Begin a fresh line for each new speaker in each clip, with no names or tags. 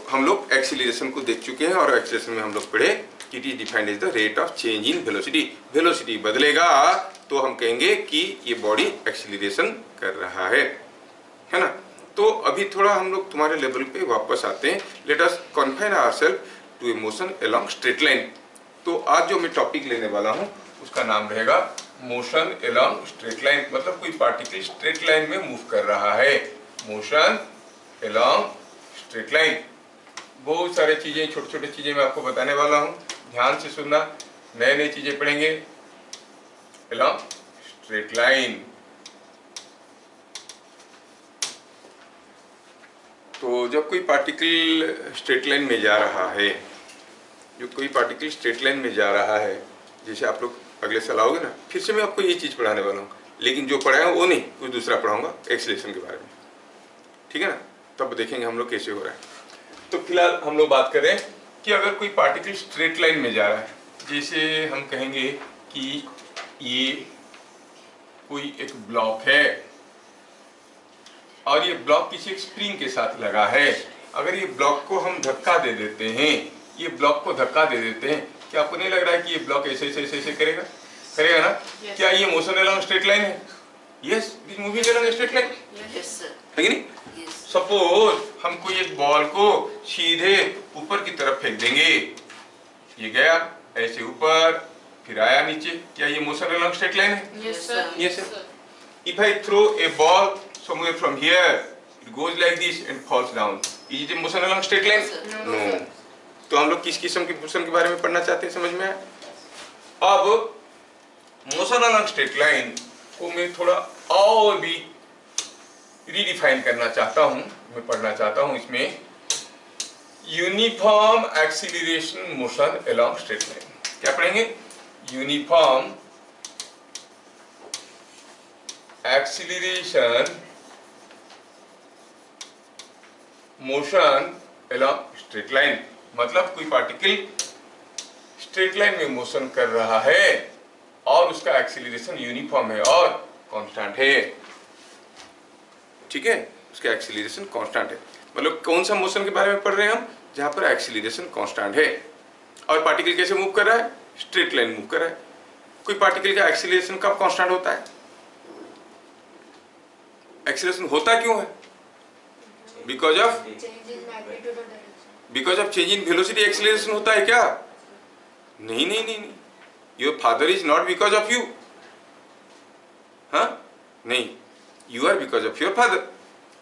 हम लोग एक्सीलरेशन को देख चुके हैं और एक्सीलरेशन में हम लोग पढ़े कि it is defined as the rate of change in velocity. Velocity बदलेगा तो हम कहेंगे कि ये बॉडी एक्सीलरेशन कर रहा है ना। तो अभी थोड़ा हम लोग तुम्हारे लेवल पे वापस आते हैं। Let us confine ourselves to a motion along straight line. तो आज जो मैं टॉपिक लेने वाला हूँ उसका नाम रहेगा मोशन अलोंग स्ट्रेट लाइन। मतलब कोई पार्टिकल स्ट्रेट लाइन में मूव कर रहा है, मोशन अलोंग स्ट्रेट लाइन। बहुत सारे चीजें, छोटे छोटे चीजें मैं आपको बताने वाला हूँ, ध्यान से सुनना। नए नई चीजें पढ़ेंगे अलोंग स्ट्रेट लाइन। तो जब कोई पार्टिकल स्ट्रेट लाइन में जा रहा है, जैसे आप लोग अगले साल आओगे ना, फिर से मैं आपको ये चीज पढ़ाने वाला हूँ, लेकिन जो पढ़ाया वो नहीं, कुछ दूसरा पढ़ाऊंगा एक्सीलरेशन के बारे में, ठीक है ना। तब देखेंगे हम लोग कैसे हो रहा है। तो फिलहाल हम लोग बात करें कि अगर कोई पार्टिकल स्ट्रेट लाइन में जा रहा है, जैसे हम कहेंगे कि ये कोई एक ब्लॉक है और ये ब्लॉक किसी एक स्प्रिंग के साथ लगा है। अगर ये ब्लॉक को हम धक्का दे देते हैं, क्या आपको नहीं लग रहा है कि ये ब्लॉक ऐसे ऐसे करेगा ना? yes. क्या ये मोशन अलोंग स्ट्रेट लाइन है? Yes, it is moving along straight line, है कि नहीं? सपोज हम कोई एक बॉल को सीधे ऊपर की तरफ फेंक देंगे, ये गया ऐसे ऊपर, फिर आया नीचे, क्या ये मोशन अलोंग स्ट्रेट लाइन है? Yes sir. If I throw a ball somewhere from here, it goes like this and falls down, is it a motion along straight line? No. तो हम लोग किस किस्म की मोशन के बारे में पढ़ना चाहते हैं, समझ में आया? अब मोशन अलोंग स्ट्रेट लाइन को मैं थोड़ा और भी रीडिफाइन करना चाहता हूं, मैं पढ़ना चाहता हूं इसमें uniform acceleration motion along straight line. क्या पढ़ेंगे? Uniform acceleration motion along straight line. मतलब कोई पार्टिकल स्ट्रेट लाइन में मोशन कर रहा है और उसका एक्सीलरेशन यूनिफॉर्म है और कांस्टेंट है, ठीक है? उसका एक्सीलरेशन कांस्टेंट है। मतलब कौन सा मोशन के बारे में पढ़ रहे हैं हम? जहां पर एक्सीलरेशन कांस्टेंट है और पार्टिकल कैसे मूव कर रहा है? स्ट्रेट लाइन मूव कर रहा है। कोई पार्टिकल का एक्सीलरेशन कब कांस्टेंट होता है? एक्सीलरेशन होता क्यों है? Because of change in velocity acceleration होता है क्या? नहीं। Your father is not because of you, हाँ? नहीं, you are because of your father,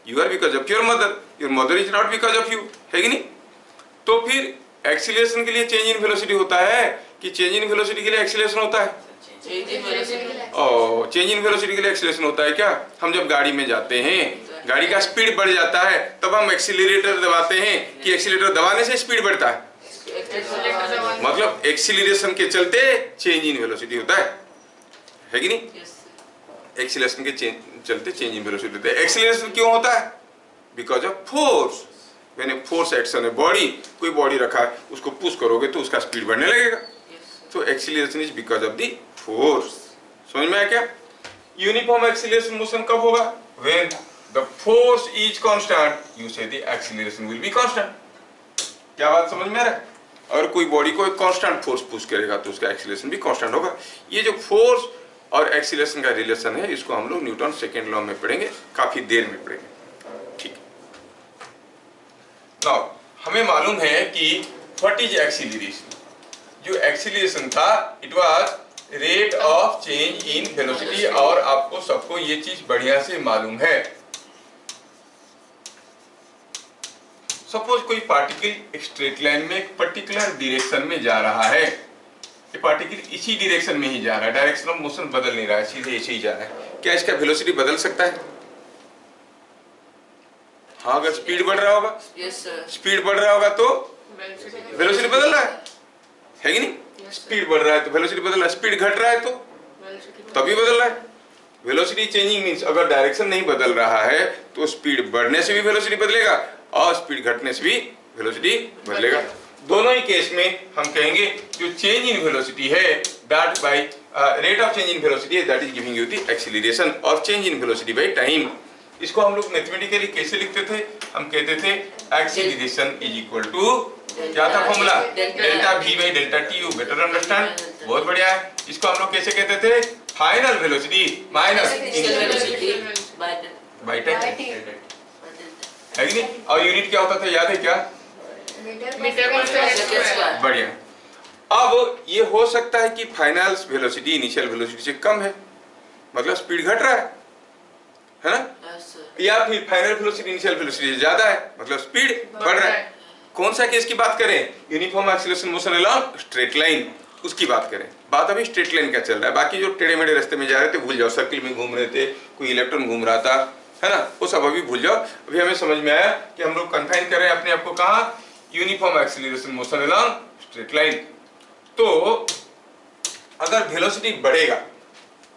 you are because of your mother is not because of you, है कि नहीं? तो फिर एक्सीलरेशन के लिए चेंज इन वेलोसिटी होता है कि चेंज इन वेलोसिटी के लिए एक्सीलरेशन होता है? चेंज इन वेलोसिटी के लिए एक्सीलरेशन होता है क्या? हम जब गाड़ी में जाते हैं, गाड़ी का स्पीड बढ़ जाता है, तब हम एक्सीलरेटर दबाते हैं कि एक्सीलरेटर दबाने से स्पीड बढ़ता है। मतलब एक्सीलरेशन के चलते चेंज इन वेलोसिटी होता है कि नहीं? एक्सीलरेशन के चलते चेंज इन वेलोसिटी होता है। एक्सीलरेशन क्यों होता है? Because of force. When a force acts on a body, कोई बॉडी रखा है, उसको पुश करोगे तो उसका स्पीड बढ़ने लगेगा। तो acceleration is because of the force. समझ में आया क्या? यूनिफॉर्म एक्सीलरेशन मोशन कब होगा? When the force is constant, you say the acceleration will be constant. क्या बात समझ में आ रहा है? और कोई बॉडी को एक कांस्टेंट फोर्स पुश करेगा तो उसका एक्सीलरेशन भी कांस्टेंट होगा। ये जो फोर्स और एक्सीलरेशन का रिलेशन है, इसको हम लोग न्यूटन सेकेंड लॉ में पढ़ेंगे, काफी देर में पढ़ेंगे, ठीक है? नाउ हमें मालूम है कि व्हाट इज एक्सीलरेशन। जो एक्सीलरेशन था, it was rate of change in velocity, और आपको सबको ये चीज बढ़िया से मालूम है। सपोज कोई पार्टिकल एक स्ट्रेट लाइन में एक पर्टिकुलर डायरेक्शन में जा रहा है, ये पार्टिकल इसी डायरेक्शन में ही जा रहा है, डायरेक्शन ऑफ मोशन बदल नहीं रहा है, सीधे ऐसे ही जा रहा है। क्या इसका वेलोसिटी बदल सकता है? हाँ, अगर स्पीड बढ़ रहा होगा, स्पीड बढ़ रहा होगा तो वेलोसिटी बदल रहा है कि नहीं? स्पीड बढ़ रहा है तो वेलोसिटी बदल रहा है, स्पीड घट रहा है तो तभी बदल रहा है। वेलोसिटी चेंजिंग मींस अगर डायरेक्शन नहीं बदल रहा है तो स्पीड बढ़ने से भी वेलोसिटी बदलेगा और स्पीड घटने से भी वेलोसिटी बदलेगा। दोनों ही केस में हम कहेंगे जो चेंज इन वेलोसिटी है that by rate of change in velocity that is giving you the acceleration, और change in velocity by time इसको हम लोग मैथमेटिकली कैसे लिखते थे? हम कहते थे एक्सीलरेशन इज इक्वल टू, क्या था formula? Delta v by delta T U. Better understand? बहुत बढ़िया है। इसको हम लोग कैसे कहते थे? Final velocity minus initial velocity by time, है कि नहीं? और यूनिट क्या होता था, याद है क्या?
मीटर।
बढ़िया। अब ये हो सकता है कि फाइनल वेलोसिटी इनिशियल वेलोसिटी से कम है, मतलब स्पीड घट रहा है ना? या फिर फाइनल वेलोसिटी इनिशियल वेलोसिटी से ज्यादा है, मतलब स्पीड बढ़ रहा है। कौन सा केस की बात करें? Uniform acceleration motion along straight line, उसकी बात करें। बात अभी स्ट्रेट लाइन का चल रहा है। बाकी जो टेढ़े मेढ़े रास्ते में जा रहे थे भूल जाओ, सर्किल में घूम रहे थे, कोई इलेक्ट्रॉन घूम रहा था, है ना, वो सब अभी भूल जाओ। अभी हमें समझ में आया कि हम लोग कन्फाइन कर रहे हैं अपने आप को कहाँ? Uniform acceleration motion along straight line. तो अगर वेलोसिटी बढ़ेगा,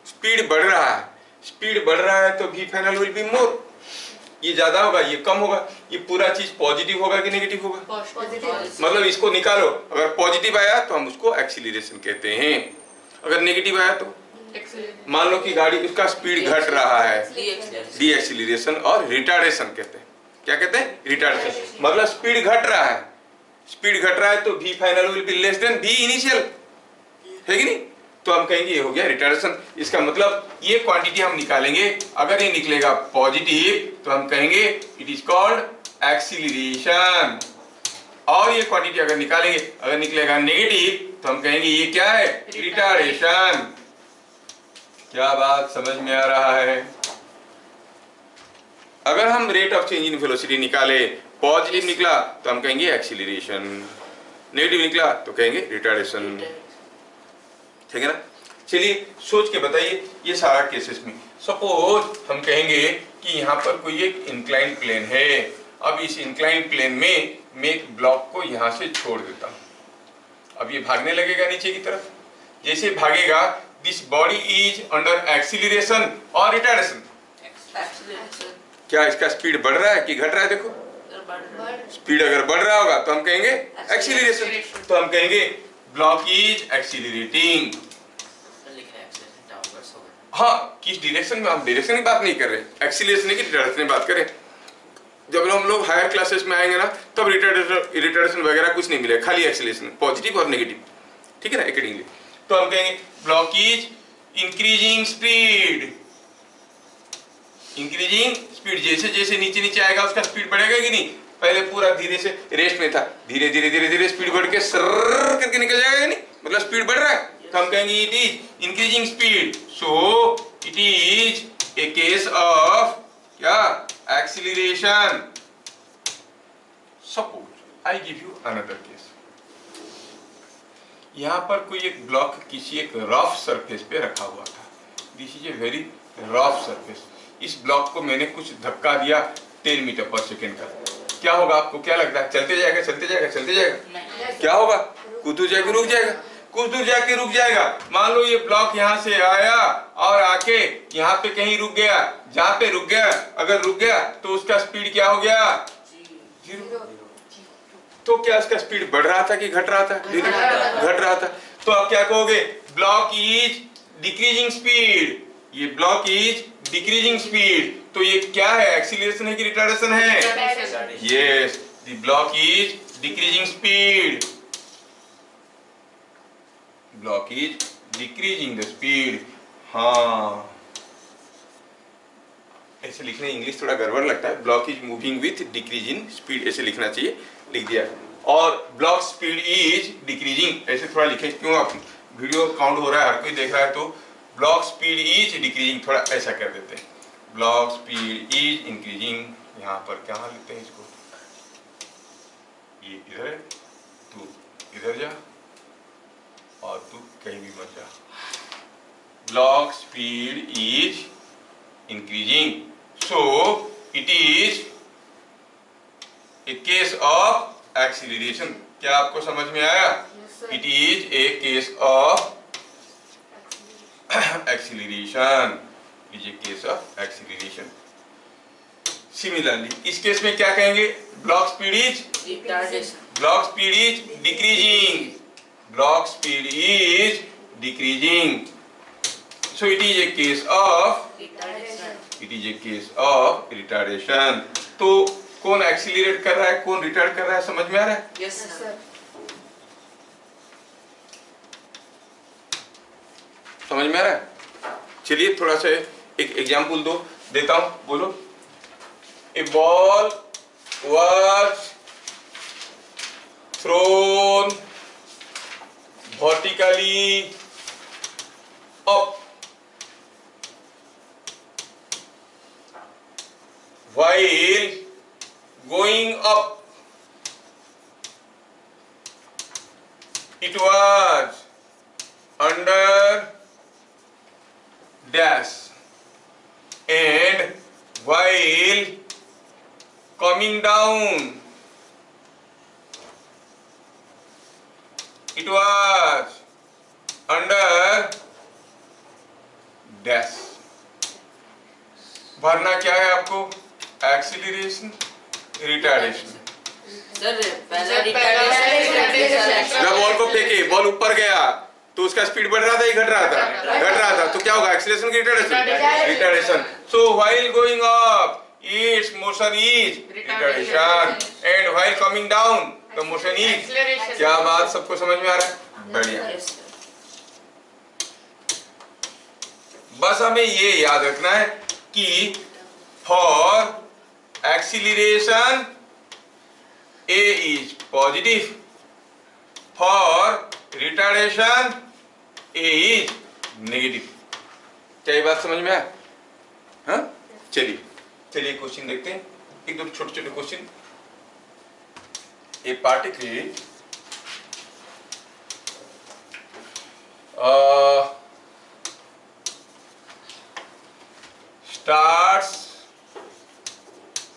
स्पीड बढ़ रहा है तो v final will be more. ये ज्यादा होगा, ये कम होगा, ये पूरा चीज पॉजिटिव होगा कि नेगेटिव होगा? मतलब इसको निकालो, अगर पॉजिटिव आया तो हम उसको एक्सीलरेशन कहते हैं, अगर नेगेटिव आया तो मान लो कि गाड़ी, उसका स्पीड घट रहा है, डी एक्सीलरेशन। और रिटार्डेशन कहते हैं। क्या कहते हैं? रिटार्डेशन। मतलब स्पीड घट रहा है तो v final will be less than v initial, है कि नहीं? तो हम कहेंगे ये हो गया रिटार्डेशन। इसका मतलब ये क्वांटिटी हम निकालेंगे, अगर ये निकलेगा पॉजिटिव तो हम कहेंगे इट इज कॉल्ड एक्सीलरेशन। और ये क्वांटिटी अगर निकलेगा नेगेटिव तो हम कहेंगे ये क्या है? रिटार्डेशन। क्या बात समझ में आ रहा है? अगर हम rate of change in velocity निकाले, पॉजिटिव निकला तो हम कहेंगे एक्सीलरेशन, नेगेटिव निकला तो कहेंगे रिटार्डेशन, ठीक है ना? चलिए सोच के बताइए ये सारा केसेस में। सपोज हम कहेंगे कि यहाँ पर कोई एक इंक्लाइन प्लेन है। अब इस इंक्लाइन प्लेन में मैं एक ब्लॉक को यहाँ से छोड़ देता हूँ। अब ये भागने लगेगा नीचे की तरफ। जैसे भागेगा, this body is under acceleration और रिटार्डेशन। क्या इसका स्पीड बढ़ रहा है कि घट रहा है? देखो, स्पीड अगर बढ़ रहा होगा तो हम कहेंगे एक्सीलरेशन, तो हम कहेंगे ब्लॉक इज एक्सीलरेटिंग। हाँ, किस डायरेक्शन में? हम डायरेक्शन की बात नहीं कर रहे, एक्सीलरेशन की डायरेक्शन की बात करें। जब हम लोग हायर क्लासेस में आएंगे ना, तब रिटार्डेशन वगैरह कुछ नहीं मिलेगा, खाली एक्सीलरेशन, पॉजिटिव और नेगेटिव, ठीक है ना, अकॉर्डिंगली। तो हम कहेंगे block is increasing speed. Increasing speed, जैसे जैसे नीचे नीचे आएगा उसका स्पीड बढ़ेगा कि नहीं? पहले पूरा धीरे से रेस्ट में था, धीरे धीरे स्पीड बढ़ के सर्र करके निकल जाएगा कि नहीं? मतलब स्पीड बढ़ रहा है, तो हम कहेंगे it is increasing speed. So it is a case of क्या? Acceleration. Suppose I give you another case. यहाँ पर कोई एक ब्लॉक किसी एक रफ सरफेस पे रखा हुआ था। This is a very rough surface. इस ब्लॉक को मैंने कुछ धक्का दिया 10 मीटर पर सेकेंड का। क्या होगा? आपको क्या लगता है? चलते जाएगा? क्या होगा? कुछ दूर जाके रुक जाएगा, कुछ दूर जाके रुक जाएगा। मान लो ये ब्लॉक यहाँ से आया और आके यहाँ पे कहीं रुक गया। जहाँ पे रुक गया, अगर रुक गया तो उसका स्पीड क्या हो गया? 0। तो क्या उसका स्पीड बढ़ रहा था कि घट रहा था? घट रहा था। तो आप क्या कहोगे? Block is decreasing speed. ये ब्लॉक इज डिक्रीजिंग स्पीड। तो ये क्या है? एक्सीलरेशन है कि रिटार्डेशन है? Yes, the block is decreasing speed. Block is decreasing the speed. हाँ, ऐसे लिखने इंग्लिश थोड़ा गड़बड़ लगता है। Block is moving with decreasing speed ऐसे लिखना चाहिए, लिख दिया। और ब्लॉक स्पीड इज डिक्रीजिंग ऐसे थोड़ा लिखे, क्यों? आप वीडियो काउंट हो रहा है, हर कोई देख रहा है, तो ब्लॉक स्पीड इज डिक्रीजिंग थोड़ा ऐसा कर देते हैं। Block speed is increasing. यहाँ पर क्या लिखते हैं इसको? ये इधर है, तू इधर जा और तू कहीं भी मत जा। Block speed is increasing, so it is a case of acceleration. क्या आपको समझ में आया? It is a case of acceleration, is a case of acceleration. Similarly, इस केस में क्या कहेंगे? Block speed is decreasing. Block speed is decreasing, so it is a case of it is a case of retardation. तो कौन accelerate कर रहा है, कौन रिटार्ड कर रहा है, समझ में आ रहा है?
Yes sir.
समझ में आ रहा है? चलिए थोड़ा सा एक एग्जाम्पल देता हूं, बोलो। ए ball was thrown vertically up while going up. It was under dash, and while coming down, it was under dash. भरना क्या है आपको? Acceleration, retardation.
सर पहला रिटार्डेशन।
जब बॉल को फेंके, बॉल ऊपर गया तो उसका स्पीड बढ़ रहा था या घट रहा था? घट रहा था। तो क्या होगा? एक्सीलरेशन की retardation? Retardation. So while going up its motion is retardation, and while coming down the motion is acceleration. क्या बात सबको समझ में आ रहा है? बढ़िया। बस हमें ये याद रखना है कि for acceleration A is positive, for retardation A is negative। क्या ये बात समझ में आया? हाँ, चलिए क्वेश्चन देखते हैं, एक दो छोटे छोटे question. A particle starts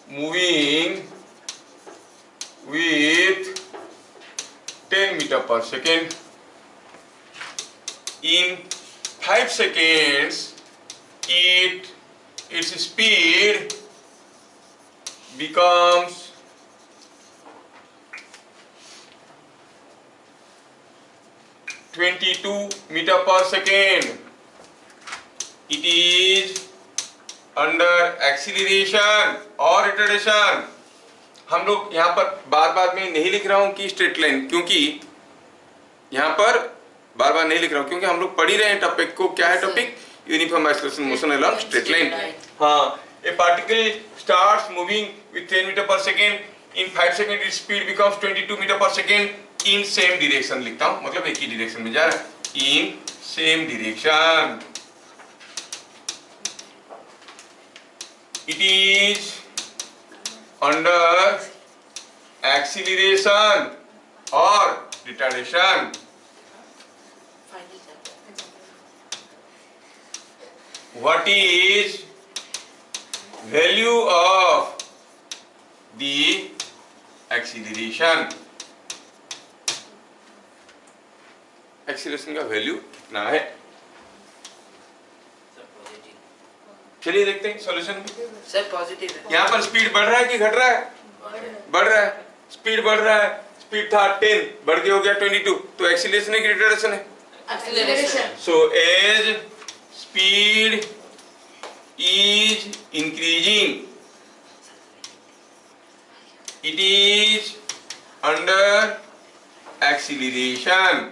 moving with 10 meter per second. In 5 seconds its speed becomes 22 meter per second. It is under acceleration और रिटार्डेशन। हम लोग यहाँ पर बार में नहीं लिख रहा हूँ कि स्ट्रेट लाइन, क्योंकि यहाँ पर बार नहीं लिख रहा हूँ क्योंकि हम लोग पढ़ ही रहे हैं टॉपिक को। क्या है topic? Uniform acceleration motion along straight line. हाँ, a particle starts moving with 10 meter per second. In 5 seconds its speed becomes 22 meter per second in same direction लिखता हूँ, मतलब एक ही डायरेक्शन में जा रहा है। In same direction it is under acceleration or retardation. What is value of the acceleration? Acceleration का value कितना है? चलिए देखते हैं सॉल्यूशन में।
सर पॉजिटिव है।
यहाँ पर स्पीड बढ़ रहा है कि घट रहा है? बढ़ रहा है। स्पीड बढ़ रहा है। स्पीड था 10, बढ़ के हो गया 22, तो एक्सीलरेशन है कि रिटार्डेशन है?
Acceleration.
So as speed is increasing, it is under acceleration.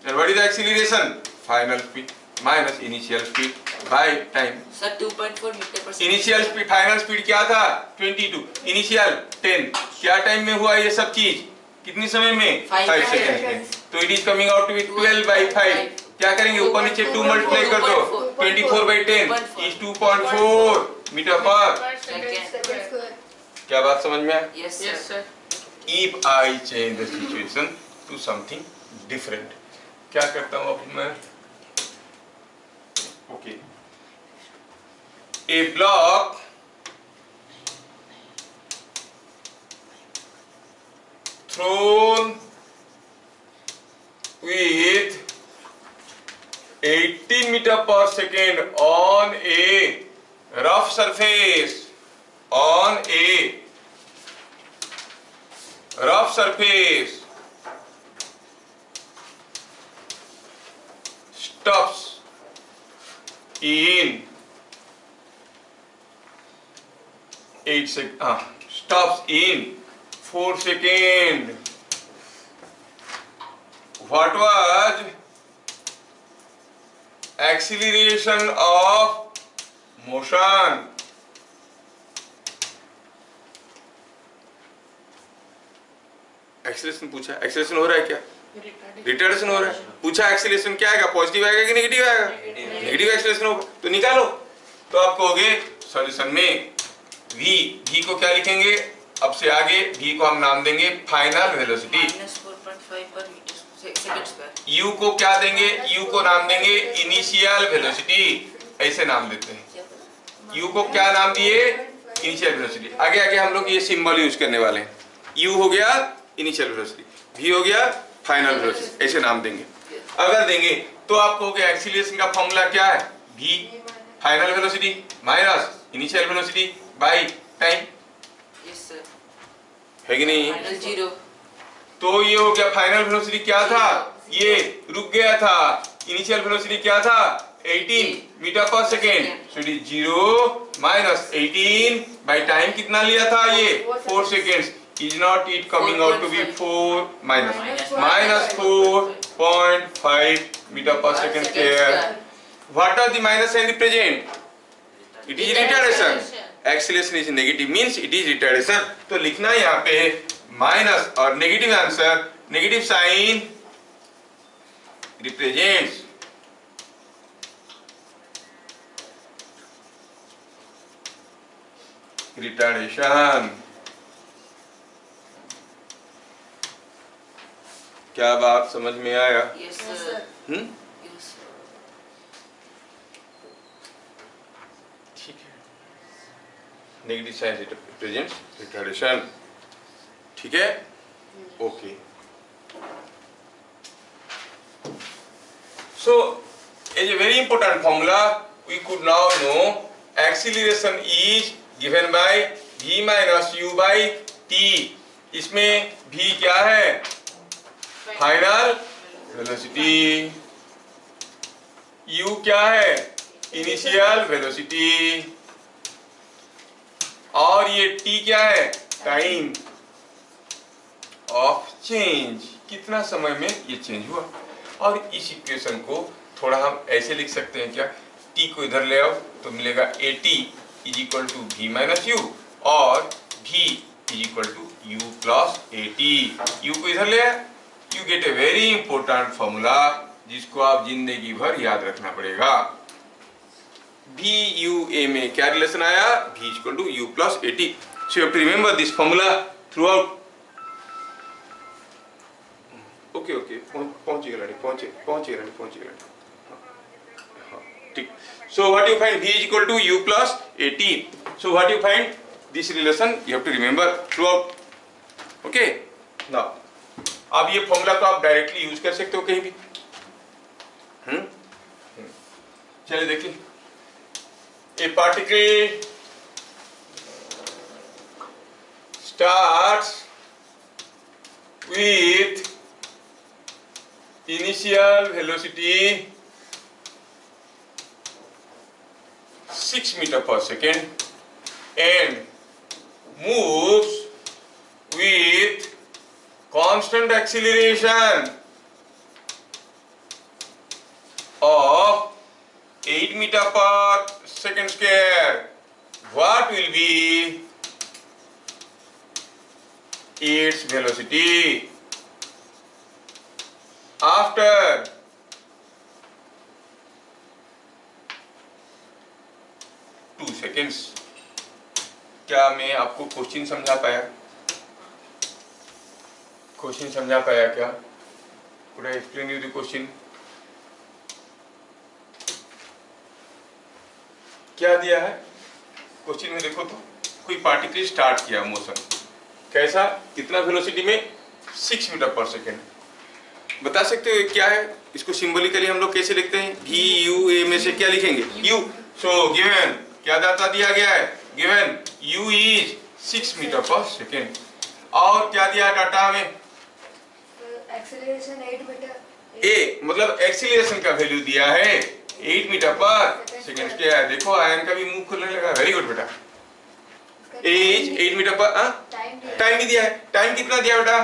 And what is the acceleration? Final speed minus initial speed by time.
Sir 2.4 metre per second.
Initial speed, final speed क्या था? 22, initial 10। क्या time में हुआ ये सब चीज? कितनी समय में? 5 सेकंड में। तो it is coming out to be 12/5। क्या करेंगे? ऊपर नीचे 2 मल्टीप्लाई कर दो। 24/10 is 2.4 मीटर पर
सेकंड।
क्या बात समझ में आया?
Yes sir.
If I change the situation to something different, क्या करता हूँ अब मैं? Okay, a block thrown with 18 meter per second on a rough surface, on a rough surface stops in stops in 4 seconds. What was acceleration of motion? Acceleration पूछा, acceleration हो रहा है क्या? रिटार्डेशन हो रहा है। पूछा एक्सीलरेशन क्या आएगा, पॉजिटिव आएगा कि नेगेटिव आएगा? नेगेटिव एक्सीलरेशन होगा, तो निकालो। तो आप कहोगे सॉल्यूशन में v को क्या लिखेंगे, अब से आगे v को हम नाम देंगे फाइनल वेलोसिटी,
-4.5 पर मीटर सेकंड स्क्वायर।
u को क्या देंगे, u को नाम देंगे इनिशियल वेलोसिटी, ऐसे नाम देते हैं। u को क्या नाम दिए, इनिशियल वेलोसिटी। आगे आगे हम लोग ये सिंबल यूज करने वाले हैं। u हो गया इनिशियल वेलोसिटी, v हो गया फाइनल वेलोसिटी, ऐसे नाम देंगे। अगर देंगे तो आप कहोगे एक्सीलरेशन का फॉर्मूला क्या है, v final velocity minus initial velocity by time,
yes sir,
है कि नहीं?
फाइनल 0।
तो ये हो गया फाइनल वेलोसिटी क्या था, ये रुक गया था। इनिशियल वेलोसिटी क्या था, 18 metre per second, so it is 0 minus 18 by time कितना लिया था ये, 4 seconds. Is not it coming out to be 4 minus 4.5 meter per second square? What does the minus sign represent? It is retardation. Acceleration is negative means it is retardation. तो लिखना यहाँ पे minus और negative answer, negative sign represents retardation. क्या बात समझ में आया?
Yes sir, yes sir.
ठीक है, नेगेटिव साइन रिप्रेजेंट्स रिटार्डेशन, ठीक है, okay. So as a very important formula we could now know acceleration is given by v minus u by t। इसमें v क्या है, फाइनल वेलोसिटी, u क्या है, initial velocity, और ये t क्या है, टाइम ऑफ चेंज, कितना समय में ये चेंज हुआ। और इस इक्वेशन को थोड़ा हम ऐसे लिख सकते हैं क्या, t को इधर ले आओ तो मिलेगा at is equal to v minus u, और v is equal to u plus at। u को इधर ले आए, you get a very important formula जिसको आप जिंदगी भर याद रखना पड़ेगा। v u a में क्या रिलेशन आया, v equal to u plus at। So you have to remember this formula throughout. Okay, okay, पहुंचेगा लड़े, पहुंचेगा। हाँ, ठीक। So what you find, v is equal to u plus at. So what you find, this relation you have to remember throughout. Okay, now अब ये formula को आप directly use कर सकते हो कहीं भी। चलिए देखिए, ए particle starts with initial velocity 6 meter per second and moves with constant acceleration of 8 meter per second square. What will be its velocity after 2 seconds? क्या मैं आपको क्वेश्चन समझा पाया? क्वेश्चन समझा पाया क्या? Could I explain you the question? क्या दिया है क्वेश्चन में, देखो तो कोई पार्टिकल स्टार्ट किया मोशन, कैसा, कितना वेलोसिटी में, 6 मीटर पर सेकेंड। बता सकते हो क्या है? इसको सिंबॉलिकली हम लोग कैसे लिखते हैं, v u a में से क्या लिखेंगे, u। सो गिवन क्या डाटा दिया गया है, given u is 6 metre per second, और क्या दिया डाटा हमें,
एक्सीलरेशन 8 मीटर,
a मतलब एक्सीलरेशन का वैल्यू दिया है 8 मीटर पर सेकेंड। क्या है, देखो आयन का भी मुंह खुलने लगा, वेरी गुड बेटा। एज 8 मीटर पर टाइम भी दिया है। टाइम कितना दिया बेटा?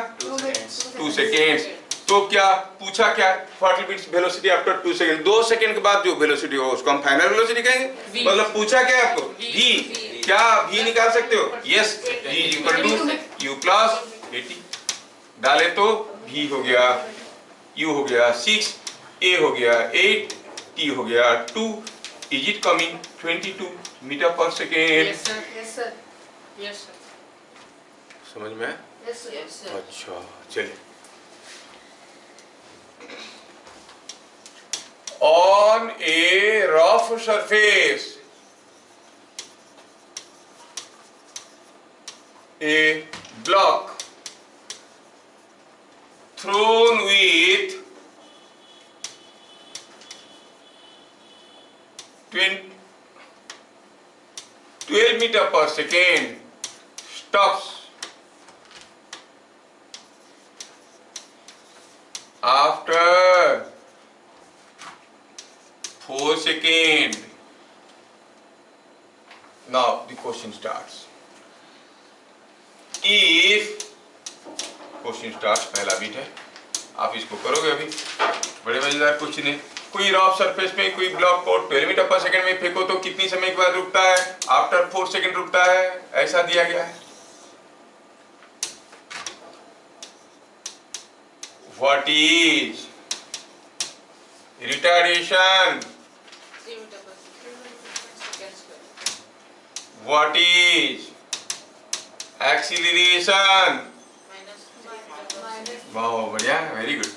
2 सेकेंड्स। तो क्या पूछा क्या? What will be velocity after 2 second. 2 second के बाद जो वेलोसिटी हो उसको हम फाइनल वेलोसिटी कहेंगे। मतलब पूछा क्या आपको? v। क्या v निकाल सकते हो? Yes, v equal to u plus 80 डाले तो v हो गया, u हो गया 6, a हो गया 8, t हो गया 2। Is it coming 22 metre per second?
Yes, sir.
Yes, sir.
Yes, sir.
समझ में आया?
Yes, sir.
Yes, sir.
अच्छा चलिए, on a rough surface a block thrown with 12 meter per second stops after 4 seconds. Now the question starts. If question start, पहला beat है, आप इसको करोगे अभी। बड़े मजेदार क्वेश्चन है। कोई रफ सरफेस में कोई ब्लॉक को 12 मीटर पर सेकंड में फेंको तो कितनी समय के बाद रुकता है? आफ्टर 4 सेकंड रुकता है, ऐसा दिया गया है। What is retardation?
3 meter per second square.
What is acceleration?
Minus 3 meter per second.
Minus.
बहुत बढ़िया, very good.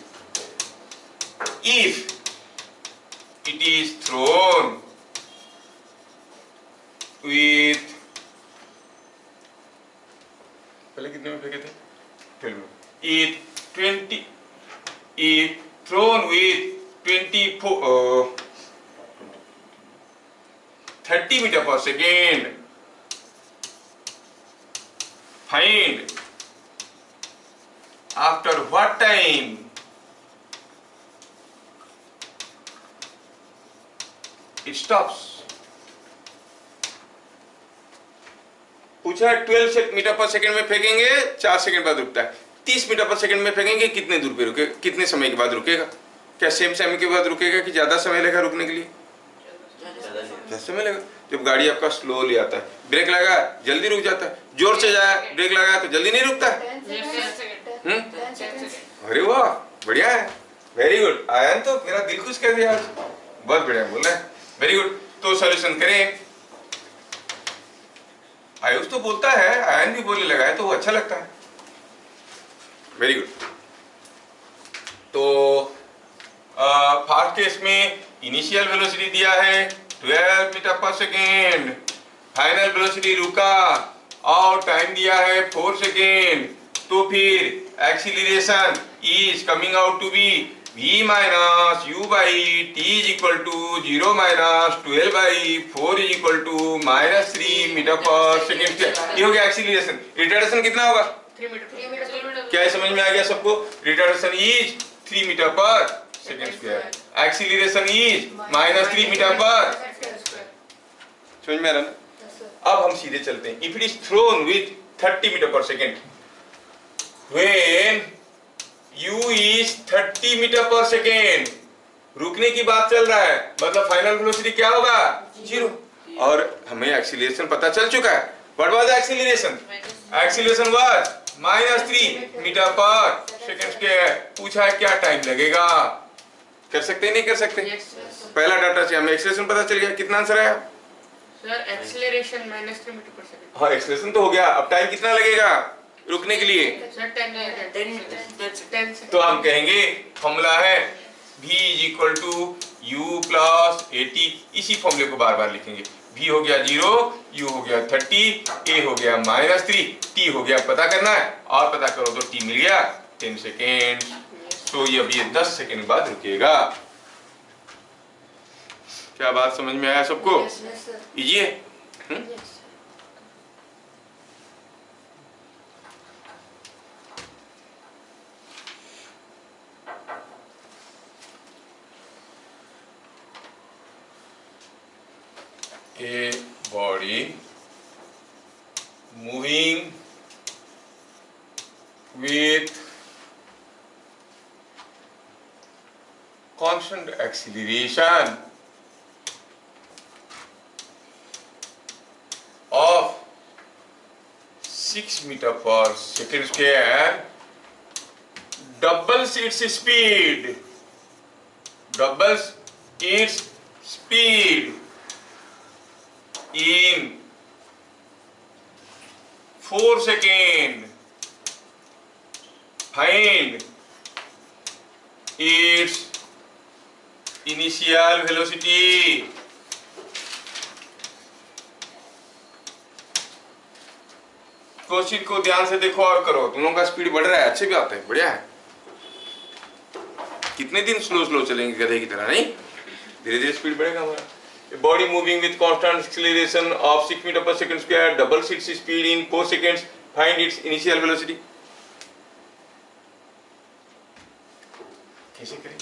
If it is thrown with, पहले कितने में फेंके थे? 12 में। if thrown with 30 meter per second, find after what time it stops। पूछा 12 metre per second में फेंकेंगे, 4 सेकंड बाद रुकता है। 30 मीटर पर सेकंड में फेंकेंगे, कितने दूर पे रुके, कितने समय के बाद रुकेगा? क्या सेम समय के बाद रुकेगा कि ज्यादा समय लगेगा रुकने के लिए? ज्यादा समय लगेगा। जब गाड़ी आपका स्लो ले आता है, ब्रेक लगा जल्दी रुक जाता है, जोर से जाया ब्रेक लगा तो जल्दी नहीं रुकता है।
10
Yes,
seconds.
sir.
10 seconds.
अरे वाह, बढ़िया है, वेरी गुड। आयन तो मेरा दिल खुश कर दिया आज, बहुत बढ़िया बोल रहे हैं, वेरी गुड। तो सॉल्यूशन करें। आयुष तो बोलता है, आयन भी बोलने लगा है तो वो अच्छा लगता है, वेरी गुड। तो फर्स्ट केस में इनिशियल वेलोसिटी दिया है 12 metre per second, final velocity रुका और टाइम दिया है 4 सेकेंड। तो फिर acceleration is coming out to be v minus u by t is equal to 0 minus 12 by 4 is equal to -3 metre per second. ये हो गया एक्सीलरेशन। रिटार्डेशन कितना होगा?
3 meter.
क्या समझ में आ गया सबको? Retardation is 3 metre per second square, acceleration is -3 metre per. समझ में आ रहा ना?
Yes, sir.
अब हम सीधे चलते हैं। If it is thrown with 30 metre per second, when u is 30 metre per second, रुकने की बात चल रहा है, मतलब फाइनल वेलोसिटी क्या होगा? 0। और हमें एक्सीलरेशन पता चल चुका है। What was the acceleration? Acceleration was -3 metre per second square. पूछा है क्या टाइम लगेगा? कर सकते हैं नहीं कर सकते?
Yes, sir.
पहला डाटा से हमें एक्सीलरेशन पता चल गया, कितना आंसर आया?
Sir, acceleration -3 meter per second.
हाँ, एक्सीलरेशन तो हो गया, अब टाइम कितना लगेगा रुकने के लिए?
Sir, 10 seconds.
तो हम कहेंगे फॉर्मूला है v is equal to u plus 80। इसी फॉर्मूले को बार बार लिखेंगे। v हो गया 0, u हो गया 30, a हो गया -3, t हो गया पता करना है, और पता करो तो t मिल गया 10 सेकेंड। तो ये अब ये 10 सेकेंड बाद रुकेगा। क्या बात समझ में आया सबको?
Yes, sir.
इजी है?
Yes.
A body with constant acceleration of 6 meter per second square doubles its speed, in 4 seconds. Find its initial velocity. Question को ध्यान से देखो और करो। तुम लोगों का स्पीड बढ़ रहा है, अच्छे भी आते हैं, बढ़िया है। कितने दिन स्लो चलेंगे गधे की तरह, नहीं? धीरे धीरे स्पीड बढ़ेगा हमारा। Body moving with constant acceleration of 6 metre per second square doubles its speed in 4 seconds. Find its initial velocity. कैसे करें?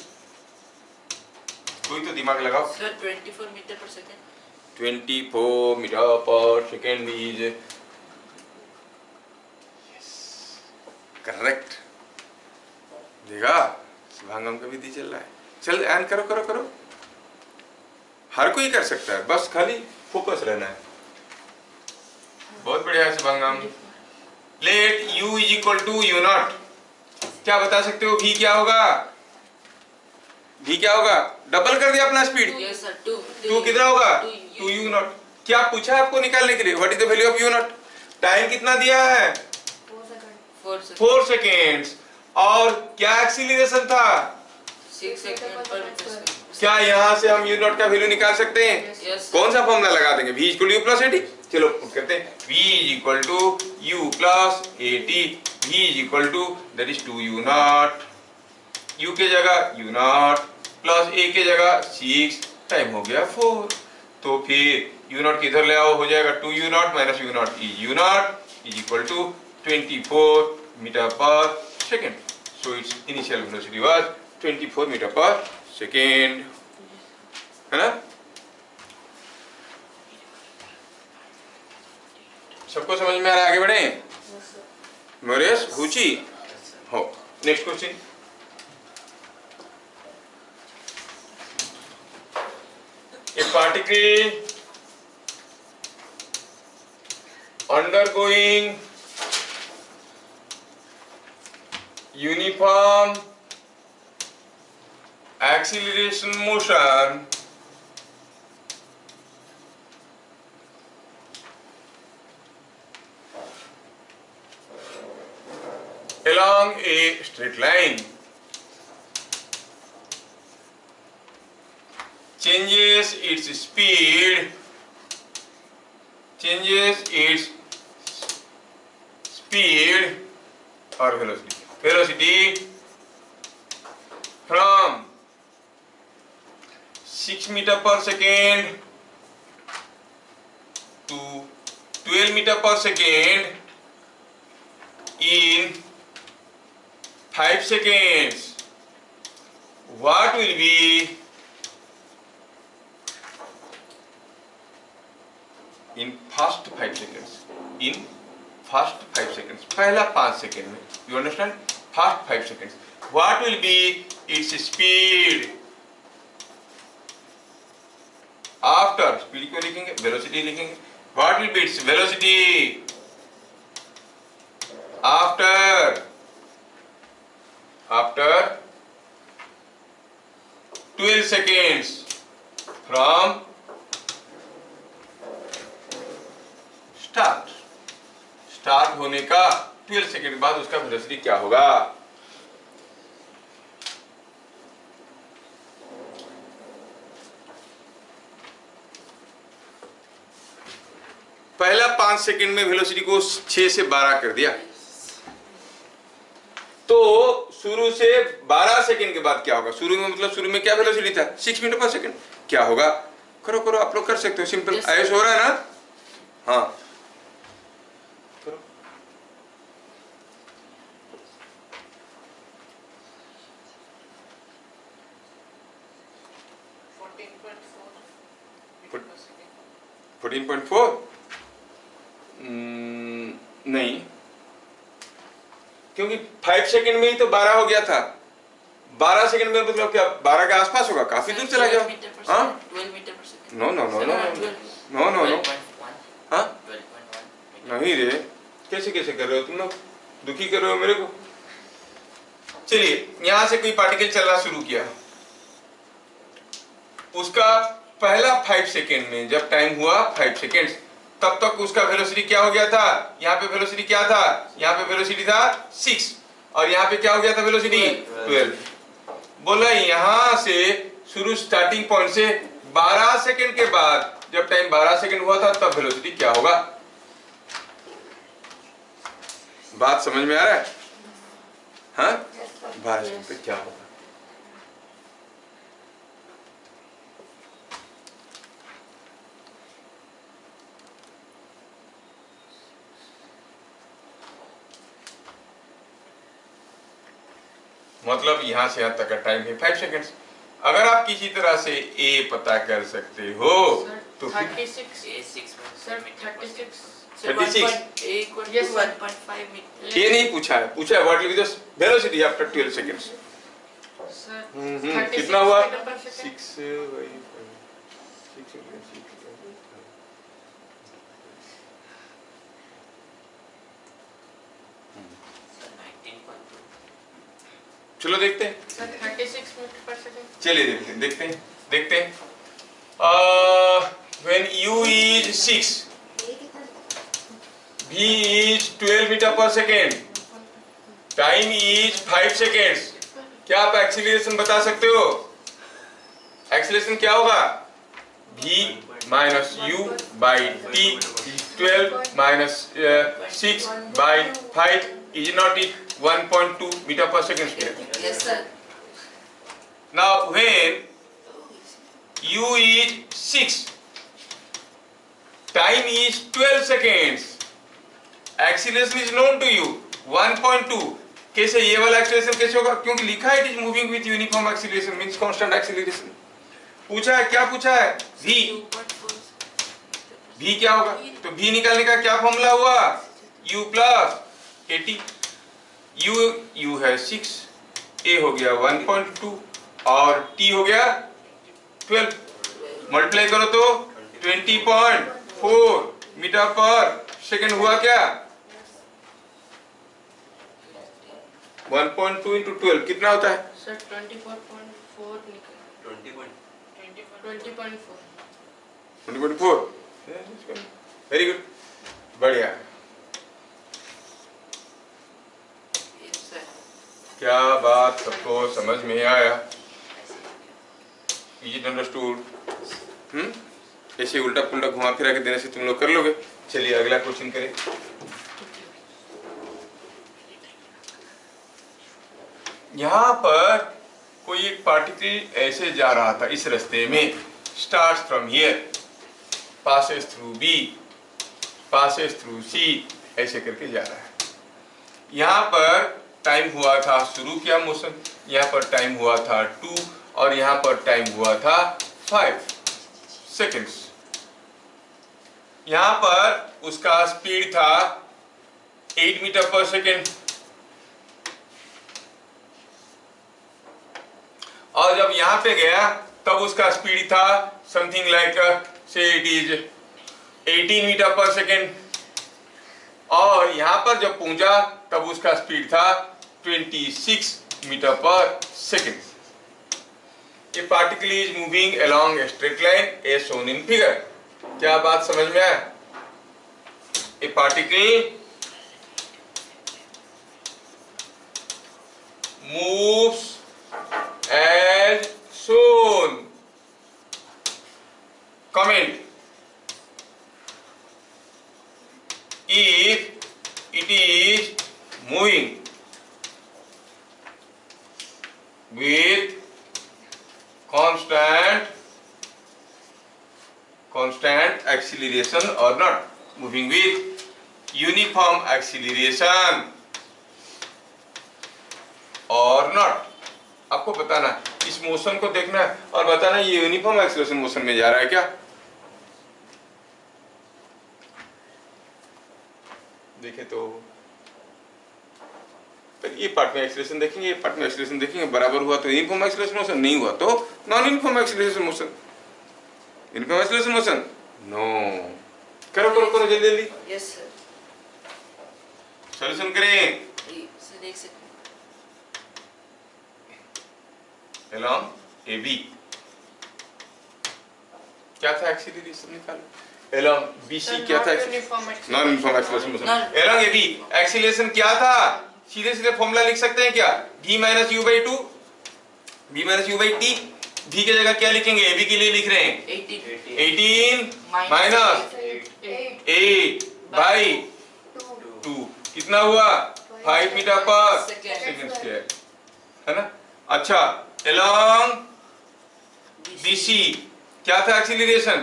कोई तो दिमाग लगाओ।
Sir 24 metre per second.
24 metre per second is correct. देखा, शुभांगम का विधि चल रहा है। चल एंड करो करो करो। हर कोई कर सकता है, बस खाली फोकस रहना है। बहुत बढ़िया है Shubhangam. Let u is equal to u nought. क्या बता सकते हो v क्या होगा? v क्या होगा? डबल कर दिया अपना स्पीड।
यस सर, 2
कितना होगा? 2 u नॉट। क्या पूछा आपको निकालने के लिए? What is the value of u not? Time कितना दिया है? 4 सेकेंड्स। और क्या एक्सीलरेशन था?
6 सेकंड पर मीटर।
क्या यहाँ से हम u नॉट का वैल्यू निकाल सकते हैं?
यस।
कौन सा फॉर्मूला लगा देंगे? v equal to u plus at. चलो पुट करते हैं। v is equal to u plus at. v is equal to that is 2 u nought. u के जगह u नॉट प्लस a के जगह 6, टाइम हो गया 4। तो फिर u नॉट किधर ले आओ? हो जाएगा 2 u nought minus u nought is u nought is equal to 24 metre per second. So its initial velocity was 24 metre per second, है ना? सबको समझ में आ रहा है? आगे बढ़े। मोरियस हुची हो। Next question. A particle undergoing uniform acceleration motion along a straight line changes its speed or velocity from 6 meter per second to 12 meter per second in 5 seconds. What will be in first 5 seconds? In first 5 seconds. पहला 5 second में. You understand? First 5 seconds. What will be its speed? After speed को लिखेंगे, velocity लिखेंगे. What will be its velocity after 12 seconds from start होने का 12 second बाद उसका velocity क्या होगा? पहला 5 सेकेंड में वेलोसिटी को 6 से 12 कर दिया, तो शुरू से 12 सेकेंड के बाद क्या होगा? शुरू में मतलब शुरू में क्या वेलोसिटी था? 6 मीटर पर सेकेंड। क्या होगा? करो करो, आप लोग कर सकते हो, सिंपल। आयुष हो रहा है ना? हाँ करो।
.4
14.4 नहीं, क्योंकि 5 सेकंड में ही तो 12 हो गया था। 12 सेकंड में मतलब क्या 12 के आसपास होगा, काफी दूर चला गया। हाँ
12 metre per second.
No no no no no no no हाँ नहीं रे, कैसे कैसे कर रहे हो तुम लोग, दुखी कर रहे हो मेरे को। चलिए यहां से कोई पार्टिकल चलना शुरू किया, उसका पहला 5 सेकेंड में जब टाइम हुआ 5 सेकेंड, तब तक उसका वेलोसिटी क्या हो गया था, यहाँ पे वेलोसिटी क्या था, यहाँ पे वेलोसिटी था 6 और यहाँ पे क्या हो गया था वेलोसिटी 12। बोला यहां से शुरू स्टार्टिंग पॉइंट से 12 सेकेंड के बाद जब टाइम 12 सेकेंड हुआ था तब वेलोसिटी क्या होगा। बात समझ में आ रहा है? हाँ 12 सेकेंड पे क्या होगा। मतलब यहां से यहां तक का टाइम है 5 सेकेंड्स। अगर आप किसी तरह से ए पता कर सकते हो तो
36 सर 36
yes 1.5 मीटर।
ये नहीं पूछा है, पूछा है what will be the velocity after 12 seconds.
Sir
कितना हुआ
36
6 चलो देखते हैं,
सर 36 मीटर पर सेकंड।
चलिए देखते हैं when u is 6 v is 12 metre per second, time is 5 seconds. क्या आप एक्सीलरेशन बता सकते हो? एक्सीलरेशन क्या होगा? v minus u by t 12 minus 6 by 5 is not it 1.2 metre per second square.
Yes sir.
Now when u is 6, time is 12 seconds, acceleration is known to you 1.2। कैसे ये वाला एक्सीलरेशन कैसे होगा? क्योंकि लिखा है it is moving with uniform acceleration means constant acceleration. पूछा है, क्या पूछा है? v। v क्या होगा? तो v निकालने का क्या फॉर्मूला हुआ? u plus 80। u है 6, a हो गया 1.2 और t हो गया 12। मल्टीप्लाई करो तो 20.4 मीटर पर सेकेंड हुआ क्या? 1.2 इंटू 12 कितना होता है?
सर 24.4 निकला। 20.4
20.4। वेरी गुड, बढ़िया।
Yes sir.
क्या बात सबको समझ में आया? Is it understood? ऐसे उल्टा पुल्टा घुमा फिरा के देने से तुम लोग कर लोगे। चलिए अगला क्वेश्चन करें। यहाँ पर कोई एक पार्टिकल ऐसे जा रहा था इस रास्ते में, starts from here, passes through B, passes through C, ऐसे करके जा रहा है। यहाँ पर टाइम हुआ था, शुरू किया मोशन, यहाँ पर टाइम हुआ था 2 और यहाँ पर टाइम हुआ था 5 सेकेंड्स। यहाँ पर उसका स्पीड था 8 मीटर पर सेकेंड और जब यहाँ पे गया तब उसका स्पीड था समथिंग लाइक से it is 18 metre per second और यहाँ पर जब पहुंचा तब उसका स्पीड था 26 metre per second. A particle is moving along a straight line as shown in figure. क्या बात समझ में आया? A particle moves as shown. Comment if it is moving with constant acceleration or not, moving with uniform acceleration or not। आपको बताना, इस motion को देखना है और बताना ये यूनिफॉर्म एक्सीलरेशन मोशन में जा रहा है क्या। देखे तो तो ये पार्ट में एक्सीलरेशन देखेंगे, ये पार्ट में एक्सीलरेशन देखेंगे, बराबर हुआ तो यूनिफॉर्म एक्सीलरेशन मोशन, नहीं हुआ तो non uniform acceleration motion. Uniform acceleration motion no. करो करो करो जल्दी जल्दी
Yes, sir.
सॉल्यूशन करें।
Sir, एक second.
along AB क्या था एक्सीलरेशन निकालो। along BC क्या था? Non uniform acceleration motion. along AB acceleration क्या था? सीधे सीधे फॉर्मूला लिख सकते हैं क्या? V minus you by two, V minus you by T. V की जगह क्या लिखेंगे? AB के लिए लिख रहे हैं 18 माइनस 8 बाई 2 कितना हुआ? 5 मीटर पर सेकंड स्क्वायर, है ना। अच्छा, along BC क्या था acceleration?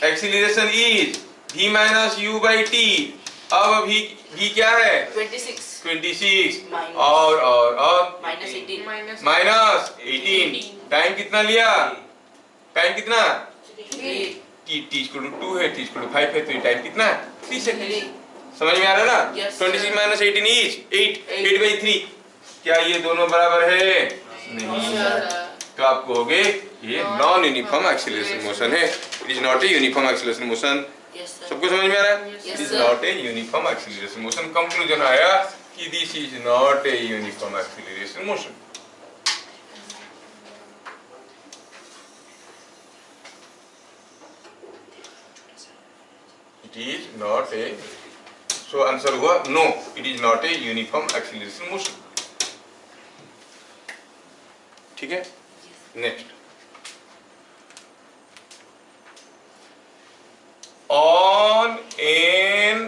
Acceleration is v minus you by T. अब v क्या है? 26 और माइनस 18। टाइम कितना लिया? टाइम कितना? t इक्वल टू 2 है, t इक्वल टू 5 है, तो ये टाइम कितना है? 3 सेकंड। समझ में आ रहा है ना?
Yes, sir.
26 minus 18 is 8 by 3। क्या ये दोनों बराबर है? नहीं। तो आप कहोगे ये नॉन यूनिफॉर्म एक्सीलरेशन मोशन है। It is not a uniform acceleration motion. सबको समझ में आ रहा है? It is not a uniform acceleration motion. Conclusion आया कि this is not a uniform acceleration motion. It is not a, so answer हुआ no, it is not a uniform acceleration motion. ठीक है, next, on an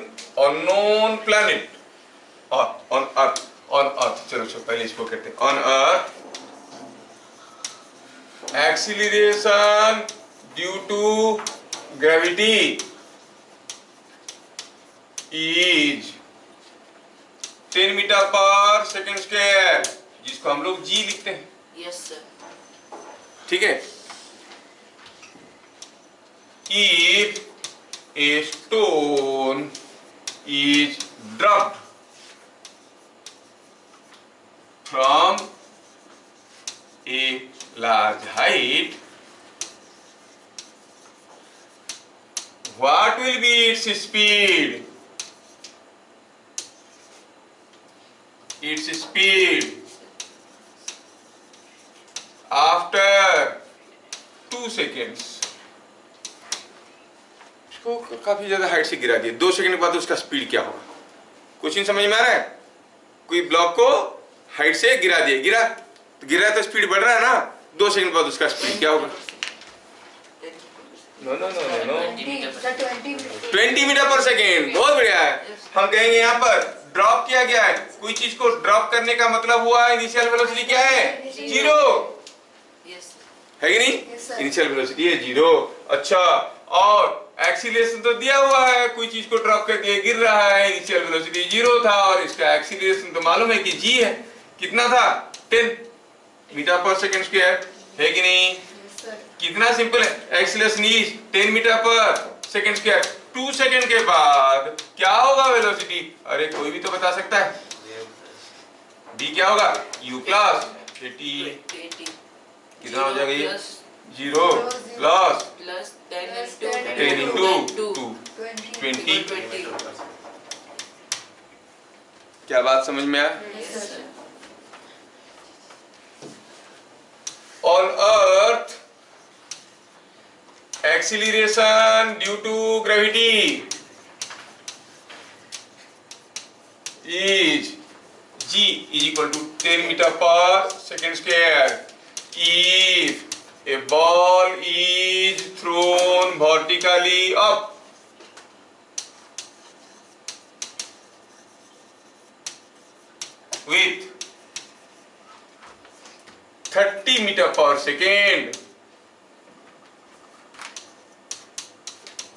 unknown planet, on earth, चलो पहले इसको कहते हैं on earth, acceleration due to gravity is 10 metre per second square, जिसको हम लोग g लिखते हैं।
Yes, sir.
ठीक है। If a stone is dropped from a large height, what will be its speed? Its speed after 2 seconds। इसको काफी ज्यादा हाइट से गिरा दिया, 2 सेकंड के बाद उसका स्पीड क्या होगा? क्वेश्चन समझ में आ रहा है? कोई ब्लॉक को हाइट से गिरा दिया, गिरा तो स्पीड बढ़ रहा है ना, 2 सेकंड बाद उसका स्पीड क्या होगा? No 20 metre per second. बहुत बढ़िया है। हम कहेंगे यहाँ पर ड्रॉप किया गया है, कोई चीज को ड्रॉप करने का मतलब हुआ इनिशियल वेलोसिटी क्या है? 0 है कि नहीं? इनिशियल वेलोसिटी है 0। अच्छा, और एक्सीलरेशन तो दिया हुआ है, कोई चीज को ड्रॉप करके गिर रहा है, इनिशियल वेलोसिटी 0 था और इसका एक्सीलरेशन तो मालूम है कि g है। कितना था? 10 मीटर पर सेकंड स्क्वायर, है कि नहीं? कितना सिंपल है। Acceleration is 10 metre per second square. 2 second के बाद क्या होगा वेलोसिटी? अरे कोई भी तो बता सकता है। d क्या होगा? u प्लस 80 कितना हो जाएगा ये? 0 प्लस 10 into 2 20। क्या बात समझ में आया? On earth, acceleration due to gravity is g is equal to 10 meter per second square if a ball is thrown vertically up with 30 meter per second.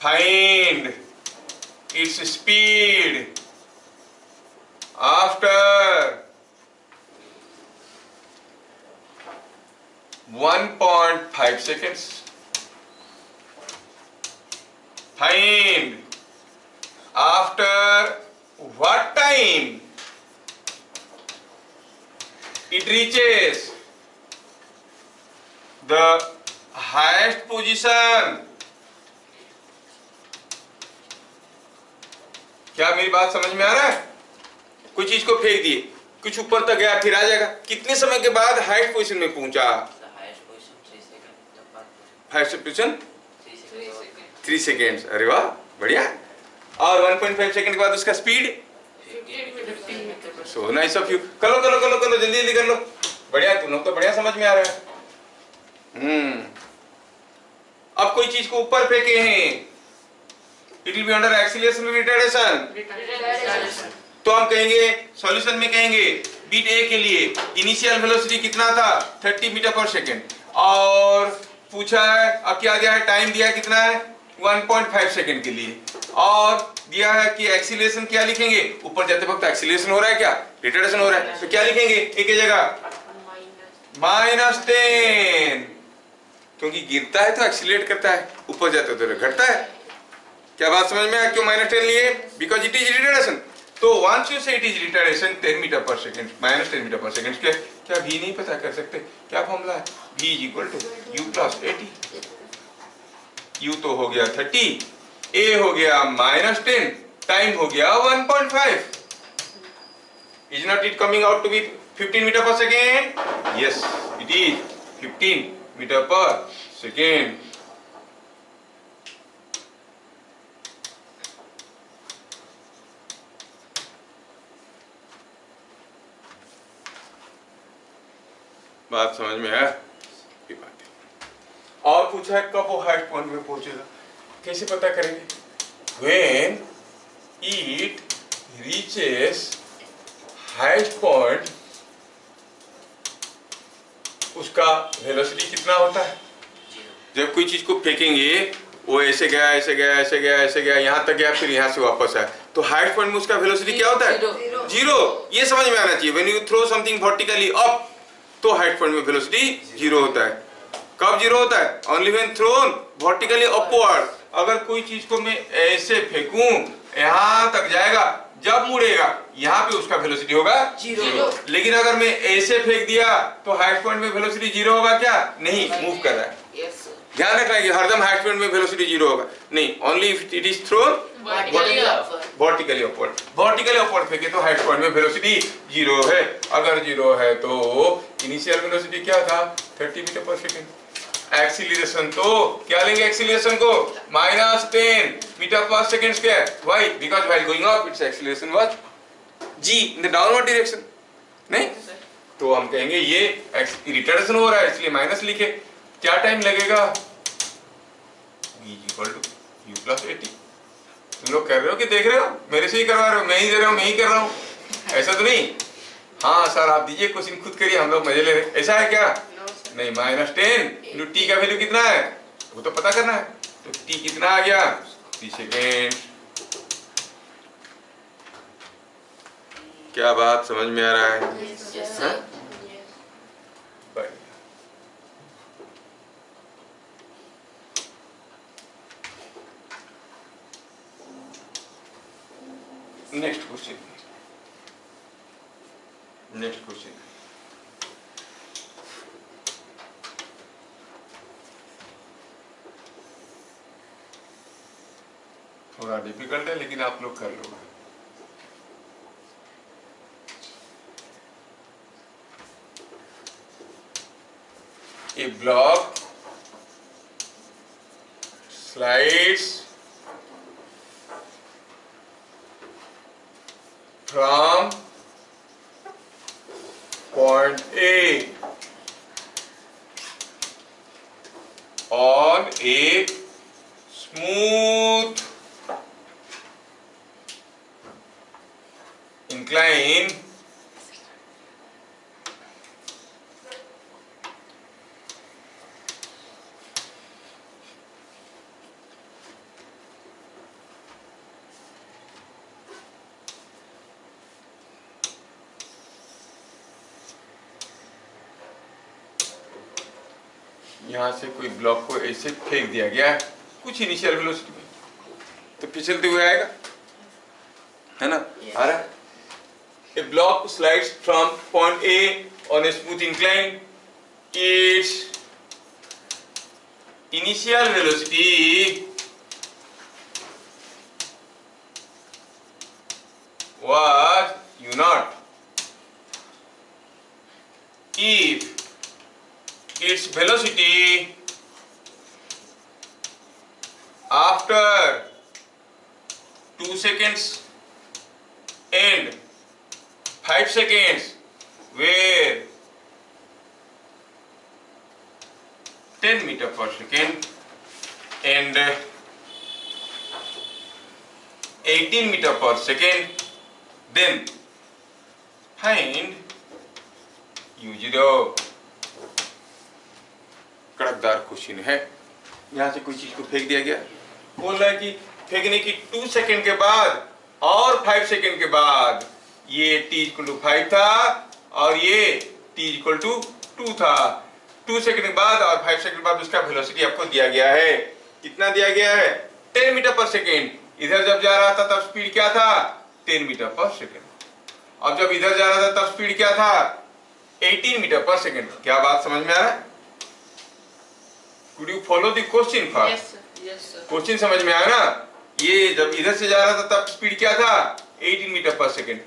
Find its speed after 1.5 seconds. Find after what time it reaches the highest position. क्या मेरी बात समझ में आ रहा है? कोई चीज को फेंक दिए, कुछ ऊपर तक गया, फिर आ जाएगा। कितने समय के बाद हाईएस्ट पोजीशन में पहुंचा? Highest position 3 seconds. अरे वाह, बढ़िया। और 1.5 सेकंड के बाद उसका speed
15 metre.
So nice of you. करो करो करो करो, जल्दी जल्दी कर लो। बढ़िया, तुम लोग तो बढ़िया समझ में आ रहा है। अब कोई चीज को ऊपर फेंके हैं, it will be under acceleration retardation. तो हम कहेंगे सॉल्यूशन में कहेंगे बीट ए के लिए इनिशियल वेलोसिटी कितना था? 30 मीटर पर सेकेंड। और पूछा है, अब क्या दिया है? टाइम दिया है, कितना है? 1.5 सेकेंड के लिए। और दिया है कि एक्सीलरेशन क्या लिखेंगे? ऊपर जाते वक्त एक्सीलरेशन हो रहा है क्या? रिटार्डेशन हो रहा है, तो क्या लिखेंगे एक ही जगह? -10, क्योंकि गिरता है तो एक्सीलरेट करता है, ऊपर जाते तो घटता है। क्या बात समझ में आया? क्यों -10 लिए? Because it is retardation. तो once you say it is retardation 10 metre per second, -10 metre per second के क्या v नहीं पता कर सकते? क्या फॉर्मूला है? v = u + 80। u तो हो गया 30, a हो गया -10, टाइम हो गया 1.5। Is not it coming out to be 15 metre per second? Yes, it is 15 metre per second. बात समझ में आया? ये बात है। और पूछा है कब वो हाईएस्ट पॉइंट में पहुंचेगा, कैसे पता करेंगे? When it reaches highest point, उसका वेलोसिटी कितना होता है? जब कोई चीज को फेंकेंगे, वो ऐसे गया ऐसे गया ऐसे गया ऐसे गया, यहाँ तक गया, फिर यहाँ से वापस आया, तो हाईएस्ट पॉइंट में उसका वेलोसिटी क्या होता है? जीरो। ये समझ में आना चाहिए। When you throw something vertically up, तो हाइट पॉइंट में वेलोसिटी 0 होता है। कब 0 होता है? Only when thrown vertically upward. अगर कोई चीज को मैं ऐसे फेंकूं, यहां तक जाएगा, जब मुड़ेगा यहाँ पे उसका वेलोसिटी होगा 0। लेकिन अगर मैं ऐसे फेंक दिया तो हाइट पॉइंट में वेलोसिटी 0 होगा क्या? नहीं, मूव कर रहा है। ध्यान रखना है कि हरदम हाइट पॉइंट में वेलोसिटी 0 होगा नहीं, only if it is thrown vertically upward. Vertically upward फेंके तो हाइट पॉइंट में वेलोसिटी 0 है। अगर 0 है तो इनिशियल वेलोसिटी क्या था? 30 मीटर पर सेकेंड। एक्सीलरेशन तो क्या लेंगे? एक्सीलरेशन को -10 metre per second square. Why? Because while going up it's acceleration was g in the downward direction. नहीं, तो हम कहेंगे ये रिटार्डेशन हो रहा है, इसलिए माइनस लिखे। क्या टाइम लगेगा? v = u + 80। तुम लोग कर रहे हो कि देख रहे हो? मेरे से ही करवा रहे हो? मैं ही दे रहा हूँ, मैं ही कर रहा हूँ, ऐसा तो नहीं। हाँ सर आप दीजिए, क्वेश्चन खुद करिए, हम लोग मजे ले रहे हैं, ऐसा है क्या? नहीं, -10 t का वैल्यू कितना है वो तो पता करना है। तो t कितना आ गया? 3 सेकेंड। क्या बात समझ में आ रहा है? Next question. थोड़ा डिफिकल्ट है लेकिन आप लोग कर लोगे। A block slides from point A on a smooth incline यहाँ से कोई ब्लॉक को ऐसे फेंक दिया गया है कुछ इनिशियल वेलोसिटी में, तो फिसलते हुए आएगा, है ना? आ रहा है। A block slides from point A on a smooth incline, its initial velocity was u naught. If its velocity after 2 seconds and 5 seconds were 10 meter per second and 18 meter per second, then find u0. कड़कदार question है। यहाँ से कोई चीज को फेंक दिया गया, बोल रहा है कि फेंकने की 2 सेकंड के बाद और 5 सेकंड के बाद ये t इक्वल टू 5 था और ये t इक्वल टू 2 था। 2 सेकंड के बाद और 5 सेकंड बाद उसका वेलोसिटी आपको दिया गया है। कितना दिया गया है? 10 मीटर पर सेकंड। इधर जब जा रहा था तब स्पीड क्या था? 10 मीटर पर सेकंड। और जब इधर जा रहा था तब स्पीड क्या था? 18 मीटर पर सेकंड। क्या बात समझ में आ रहा है? Could you follow the question first?
Yes sir. Yes sir.
Question समझ में आया ना? ये जब इधर से जा रहा था तब स्पीड क्या था? 18 मीटर पर सेकंड।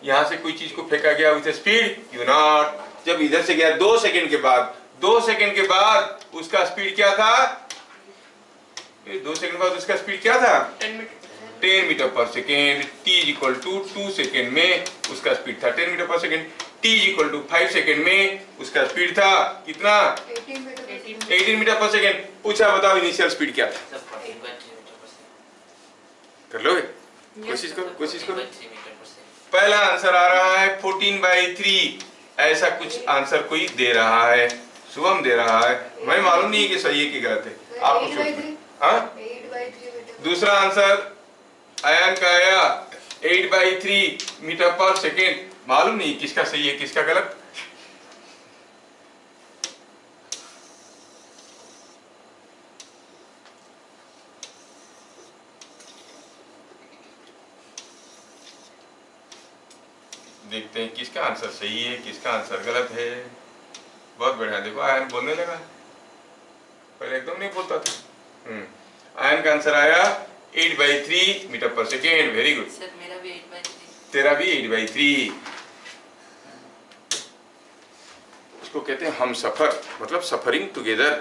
यहाँ से कोई चीज को फेंका गया विथ स्पीड u नॉट। जब इधर से गया 2 सेकंड के बाद, 2 सेकंड के बाद उसका स्पीड क्या था? 2 सेकंड बाद उसका स्पीड क्या था? 10 metre per second. t equal to 2 second में उसका स्पीड था 10 metre per second. t equal to 5 second में उसका स्पीड था कितना? 18 मीटर पर सेकंड। पूछा बताओ इनिशियल स्पीड क्या था?
Sir, 14 by 3 meter per second.
कर लोगे?
Yes,
कोशिश
sir.
करो, कोशिश
14
करो।
by 3 meter per second.
पहला आंसर आ रहा है 14/3। ऐसा कुछ आंसर कोई दे रहा है, शुभम दे रहा है। मैं मालूम नहीं है कि सही है कि गलत है, आपको सोचना। हाँ?
8/3
दूसरा आंसर आयन का आया 8/3 मीटर पर सेकेंड। मालूम नहीं किसका सही है किसका गलत। देखते हैं किसका आंसर सही है किसका आंसर गलत है। बहुत बढ़िया, देखो आयन बोलने लगा, पहले एकदम नहीं बोलता था। आयन का आंसर आया 8/3 metre per second. Very good.
Sir, मेरा भी 8 by 3.
तेरा भी 8/3। इसको कहते हैं हम सफर, मतलब सफरिंग टुगेदर।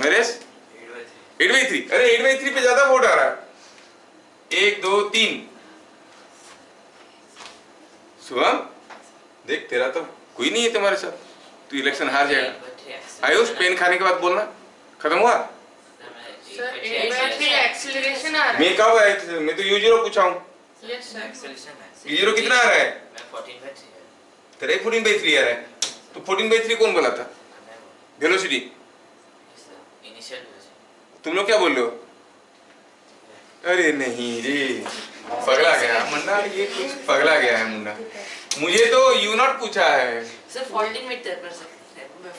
नरेश 8/3। अरे 8/3 पे ज्यादा वोट आ रहा है। 1 2 3। शुभम देख, तेरा तो कोई नहीं है तुम्हारे साथ, तू इलेक्शन हार जाएगा। आयुष पेन खाने के बाद बोलना। खत्म हुआ?
Sir, 8/3 एक्सीलरेशन आ रहा है।
मैं कब आया? मैं तो u0 पूछा हूँ।
Yes sir.
u0 कितना आ रहा है?
मैं 14 by 3 है।
तेरा 14/3 आ रहा है। तो 14/3 कौन बोला था? Velocity.
Yes, sir. Initial velocity.
तुम लोग क्या बोल रहे हो? अरे नहीं रे, पगला गया मुन्ना, ये कुछ पगला गया है मुन्ना। मुझे तो u नॉट पूछा है।
Sir, 14 meter per second.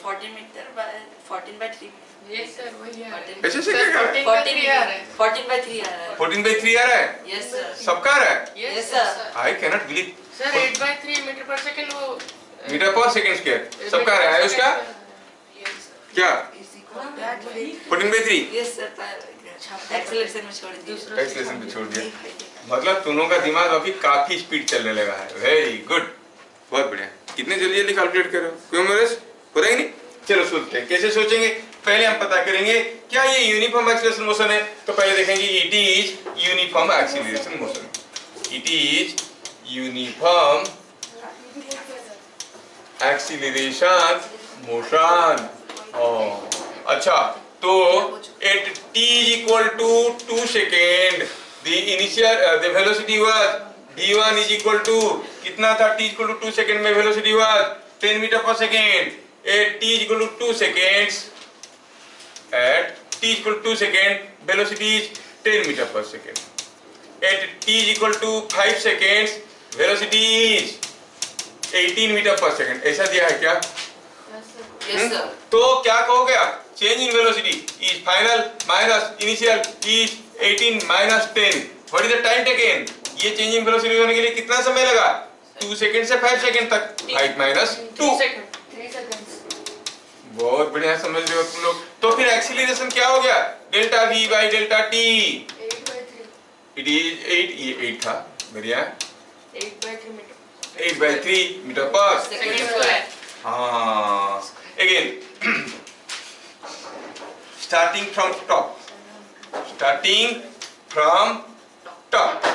14 meter by 14 by 3.
Yes sir, वही आ रहा है।
ऐसे से
Sir,
क्या?
14/3 आ रहा है।
14 by 3 आ रहा है.
14/3 आ रहा है।
Yes, sir.
सबका आ रहा है।
Yes, sir.
I cannot believe.
Sir, 8/3 metre per second वो
मीटर पर सेकंड स्क्वायर सबका आ रहा है। उसका क्या? 14/3।
Yes, sir. Acceleration में छोड़ दिया.
एक्सीलरेशन पे छोड़ दिया। मतलब दोनों का दिमाग अभी काफी स्पीड चलने लगा है। वेरी गुड, बहुत बढ़िया। कितने जल्दी जल्दी कैलकुलेट कर रहे हो? क्यों मेरे हो रहा है नहीं? चलो सोचते हैं कैसे सोचेंगे। पहले हम पता करेंगे क्या ये यूनिफॉर्म एक्सीलरेशन मोशन है। तो पहले देखेंगे it is uniform acceleration motion. It is uniform acceleration motion. अच्छा, तो at t equal to 2 second the initial the velocity was v1 is equal to कितना था? t इक्वल टू 2 सेकेंड में velocity was 10 metre per second. at t equal to 2 seconds, at t equal to 2 second velocity is 10 metre per second. at t equal to 5 seconds velocity is 18 metre per second. ऐसा दिया है क्या?
Yes, sir.
तो क्या कहोगे आप? Change in velocity is final minus initial is 18 minus 10। What is the time taken? ये change in velocity होने के लिए कितना समय लगा? 2 सेकंड से 5 सेकंड तक, 5 माइनस 2।
3 seconds.
बहुत बढ़िया समझ रहे हो तुम लोग। तो फिर एक्सीलरेशन क्या हो गया? Delta v by delta t।
8/3.
It is 8, ये 8 था, बढ़िया।
8/3 meter.
8/3 मीटर पर
Second square.
हाँ, again starting from top,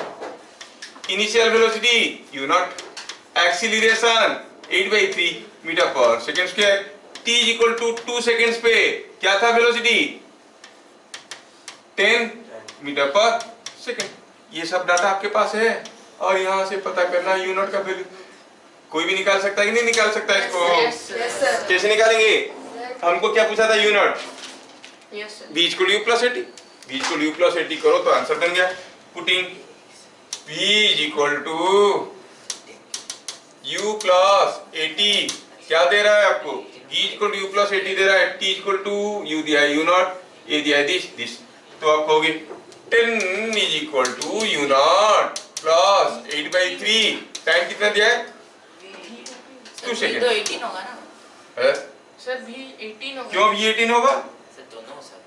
initial velocity u0, acceleration 8/3 metre per second square, t is equal to 2 seconds पे क्या था वेलोसिटी? 10 metre per second. ये सब डाटा आपके पास है और यहाँ से पता करना u0 का वैल्यू। कोई भी निकाल सकता है कि नहीं निकाल सकता है इसको?
Yes, sir.
कैसे निकालेंगे? हमको क्या पूछा था u0?
Yes, sir.
v equal to u plus 80, v equal to u plus 80 करो तो आंसर बन गया। Putting v is equal to u plus 80 क्या दे रहा है आपको? v is equal to u plus 80 दे रहा है, t is equal to u दिया है u0, a दिया है this, तो आप कहोगे 10 is equal to u0 plus 8/3, time कितना दिया है? 2 सेकेंड।
तो 18 होगा ना
है?
Sir, V 18 होगा.
क्यों v 18 होगा?
सर दोनों हो सकता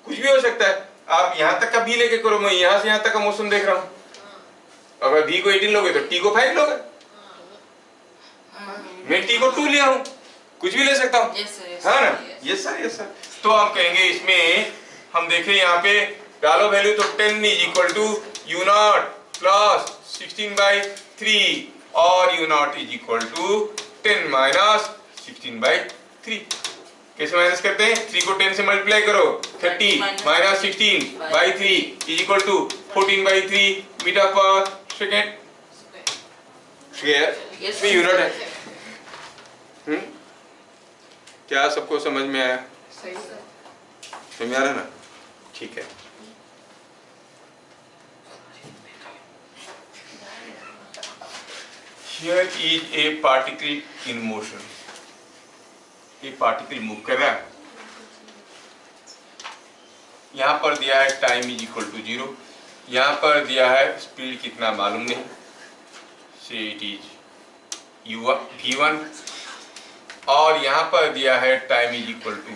कुछ भी हो सकता है। आप यहाँ तक का v लेके करो, मैं यहाँ से यहाँ तक का मोशन देख रहा हूँ। अगर v को 18 लोगे तो t को 5 लोगे। मैं t को 2 लिया हूँ, कुछ भी ले सकता हूँ,
Yes, sir, yes,
है ना?
sir,
yes sir, yes sir. तो हम कहेंगे इसमें, हम देखें यहाँ पे डालो वैल्यू तो 10 is equal to u0 plus 16/3 और u0 is equal to 10 minus 16/3। कैसे माइनस करते हैं? 3 को 10 से मल्टीप्लाई करो, 30 minus 16/3 is equal to 14/3 metre per second square.
Yes,
में यूनिट है। क्या सबको समझ में आया?
सही सर.
समझ में आ रहा है ना? ठीक है। Here is a particle in motion. ये पार्टिकल मूव कर रहा है। यहाँ पर दिया है टाइम इज इक्वल टू 0, यहाँ पर दिया है स्पीड कितना मालूम नहीं, से इट इज v1, और यहाँ पर दिया है time is equal to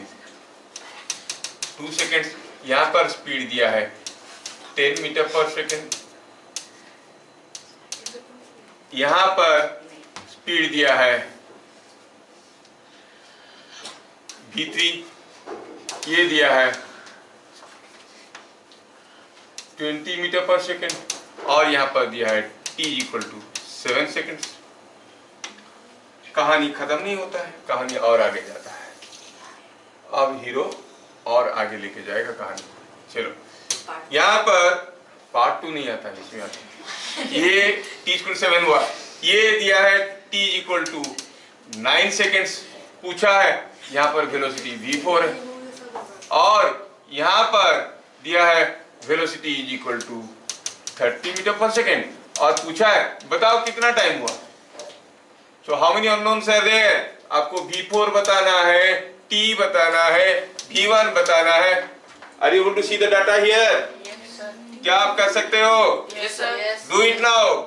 2 seconds, यहाँ पर स्पीड दिया है 10 मीटर पर सेकेंड, यहाँ पर स्पीड दिया है v3, ये दिया है 20 मीटर पर सेकेंड, और यहाँ पर दिया है t इक्वल टू 7 सेकेंड्स। कहानी खत्म नहीं होता है, कहानी और आगे जाता है। अब हीरो और आगे लेके जाएगा कहानी। चलो, यहाँ पर पार्ट 2 नहीं आता है, इसमें आता है। ये t इक्वल 7 हुआ, ये दिया है t इक्वल टू 9 सेकेंड्स पूछा है, यहाँ पर वेलोसिटी v4 है, और यहाँ पर दिया है velocity is equal to 30 metre per second, और पूछा है बताओ कितना टाइम हुआ। So how many unknowns are there? आपको v4 बताना है, t बताना है, v1 बताना है। Are you able to see the data here?
Yes, sir.
क्या आप कर सकते हो?
Yes, sir. Yes.
Do it now.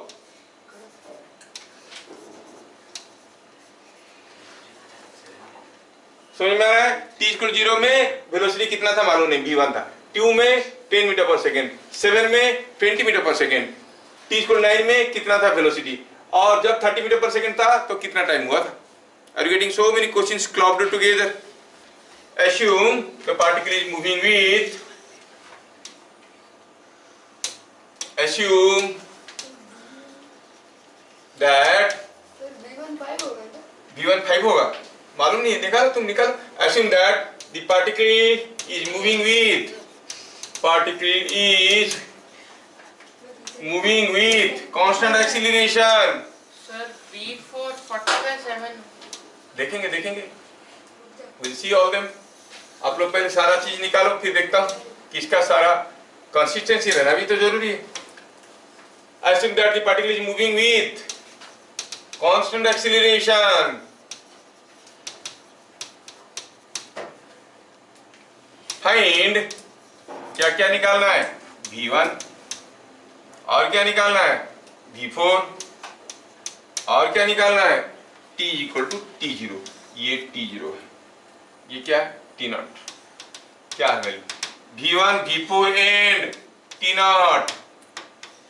समझ में आ रहा है? t इक्वल 0 में वेलोसिटी कितना था मालूम नहीं, v1 था, 2 में 10 मीटर पर सेकेंड, 7 में 20 metre per second, t equal 9 में कितना था वेलोसिटी, और जब 30 मीटर पर सेकेंड था तो कितना टाइम हुआ था। Are you getting so many questions clubbed together? Assume the particle is moving with, assume that
V1 5 होगा क्या?
v1 5 होगा, मालूम नहीं है, निकालो तुम निकालो। Assume that the particle is moving with, particle is moving with constant acceleration।
Sir, V4 40/7.
देखेंगे देखेंगे, we'll see all them। आप लोग पहले सारा चीज निकालो, फिर देखता हूँ किसका सारा कंसिस्टेंसी रहना भी तो जरूरी है। Assume that the particle is moving with constant acceleration, find क्या क्या निकालना है, v1, और क्या निकालना है, v4, और क्या निकालना है, t इक्वल टू T0, ये T0 है, ये क्या है T0, क्या है value V1 V4 and T0।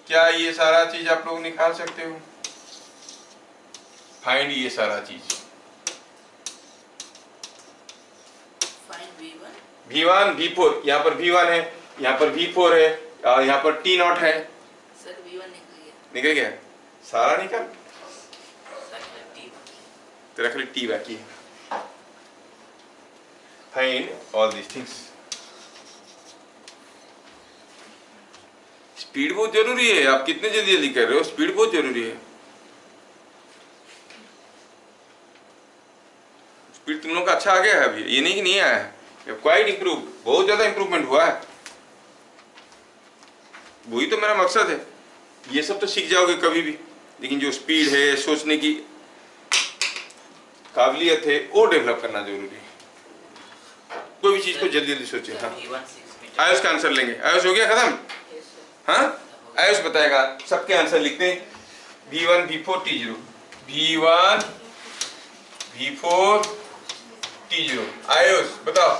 क्या ये सारा चीज आप लोग निकाल सकते हो, फाइंड ये सारा चीज। V1 V4, यहाँ पर V1 है, यहाँ पर V4 है, और यहाँ पर T0 है।
सर V1
निकल गया सारा, निकल तो रख ले T बाकी है। Find all this things. Speed बहुत जरूरी है, आप कितने जल्दी जल्दी कर रहे हो, स्पीड बहुत जरूरी है। स्पीड तुम लोग का अच्छा आ गया है अभी, ये नहीं कि नहीं आया है, क्वाइट इंप्रूव, बहुत ज्यादा इंप्रूवमेंट हुआ है। वही तो मेरा मकसद है, ये सब तो सीख जाओगे कभी भी, लेकिन जो स्पीड है, सोचने की काबिलियत है, वो डेवलप करना जरूरी है। कोई भी चीज को जल्दी जल्दी सोचे। हाँ, आयुष का आंसर लेंगे। आयुष हो गया खत्म? हाँ, आयुष बताएगा, सबके आंसर लिखते हैं। V1 V4 T0, V1 V4 T0। Ayush बताओ।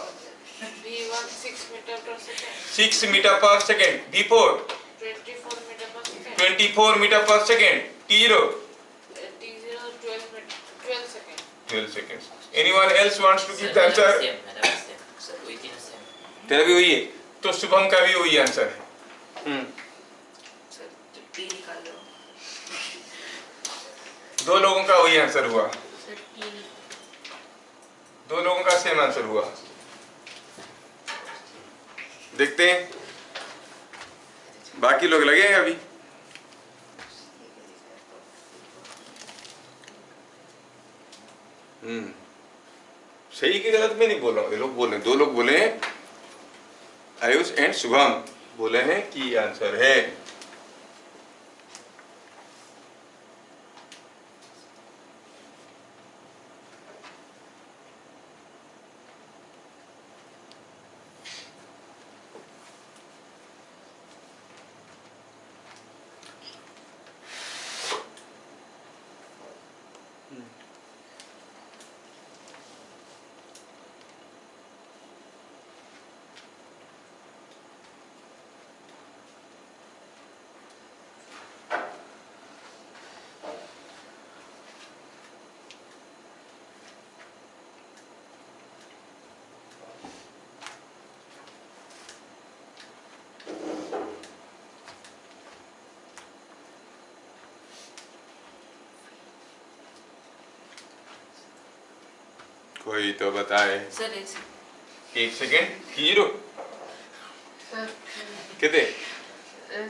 V1 6 metre per second,
6 metre per second, V4
24 metre per second,
24 metre per second, T0
12 second.
12 seconds. Anyone else wants to give the answer? तेरा भी वही है, तो शुभम का भी वही आंसर है।
T निकाल लो।
दो लोगों का वही आंसर हुआ,
सर T
दो लोगों का सेम आंसर हुआ। देखते हैं बाकी लोग लगे हैं अभी। सही की गलत में नहीं बोल रहा हूँ, ये लोग बोले, दो लोग बोले हैं, आयुष एंड शुभम बोले हैं कि ये आंसर है। कोई तो बताए।
सर
एक सेकेंड, T0
सर
कितने?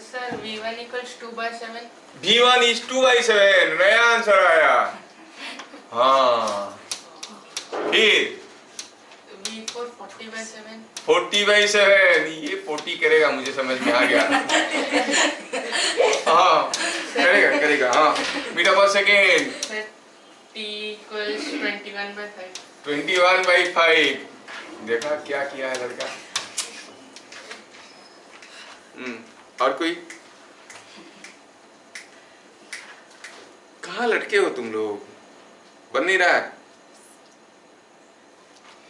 Sir V1 equals 2/7,
V1 is 2/7, नया आंसर आया। हाँ, फिर
V4 40/7,
40/7, ये 40 करेगा, मुझे समझ में आ गया। हाँ, करेगा करेगा। हाँ, metre per second.
Sir T equals 21/5,
21/5। देखा क्या किया है लड़का। और कोई? कहाँ लटके हो तुम लोग, बन नहीं रहा है?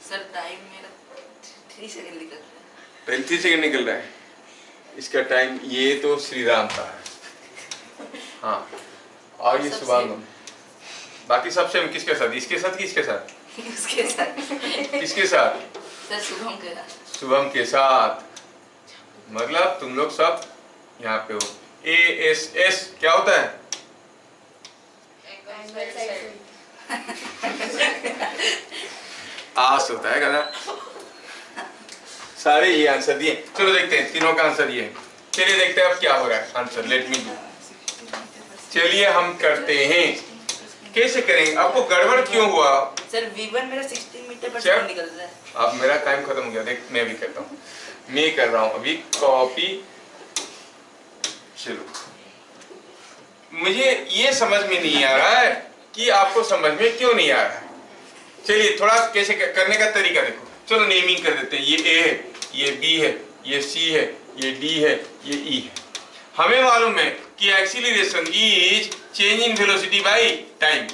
सर टाइम मेरा 3 सेकंड निकल रहा है।
3 सेकंड निकल रहा है इसका टाइम। ये तो श्री राम का है। हाँ, और ये शुभांगम। बाकी सब सेम। किसके साथ? इसके साथ कि इसके साथ?
उसके साथ।
किसके साथ?
सर शुभम के साथ।
शुभम के साथ। मतलब तुम लोग सब यहाँ पे हो। ASS क्या होता है? आस होता है गधा। सारे ये आंसर दिए। चलो देखते हैं, तीनों का आंसर ये है। चलिए देखते हैं अब क्या हो रहा है आंसर। Let me do. चलिए हम करते हैं। कैसे करेंगे? आपको गड़बड़ क्यों हुआ?
सर V1 मेरा 60 मीटर पर सेकंड निकल रहा है।
अब मेरा टाइम खत्म हो गया। देख, मैं भी करता हूँ। मैं कर रहा हूँ अभी कॉपी। चलो, मुझे ये समझ में नहीं आ रहा है कि आपको समझ में क्यों नहीं आ रहा है। चलिए थोड़ा कैसे करने का तरीका देखो। चलो नेमिंग कर देते हैं। ये A है, ये B है, ये C है, ये D है, ये E है। हमें मालूम है कि acceleration is change in velocity by time.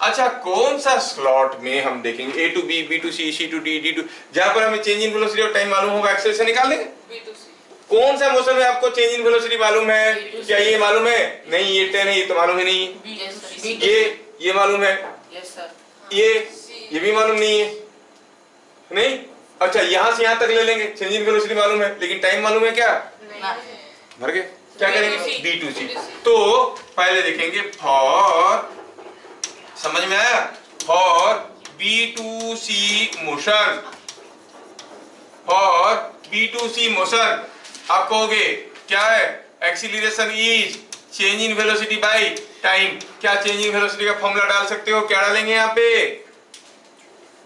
अच्छा, कौन सा स्लॉट में हम देखेंगे A to B, B to C, C to D, D to, जहां पर हमें चेंज इन वेलोसिटी और टाइम मालूम होगा, एक्सेलरेशन निकाल देंगे।
B2C
कौन सा मोशन में आपको चेंज इन वेलोसिटी मालूम है? क्या ये मालूम है? नहीं, ये 10 है, ये तो मालूम है नहीं। ये मालूम है,
Yes sir.
ये भी मालूम नहीं है, नहीं। अच्छा, यहां से यहां तक ले लेंगे, चेंज इन वेलोसिटी मालूम है, लेकिन टाइम मालूम है क्या? भर गए। क्या करेंगे? B2C। तो पहले देखेंगे फॉर, समझ में आया? For B2C motion, for B2C motion आप कहोगे क्या है? Acceleration is change in velocity by time. क्या चेंज इन वेलोसिटी का फॉर्मूला डाल सकते हो? क्या डालेंगे यहाँ पे?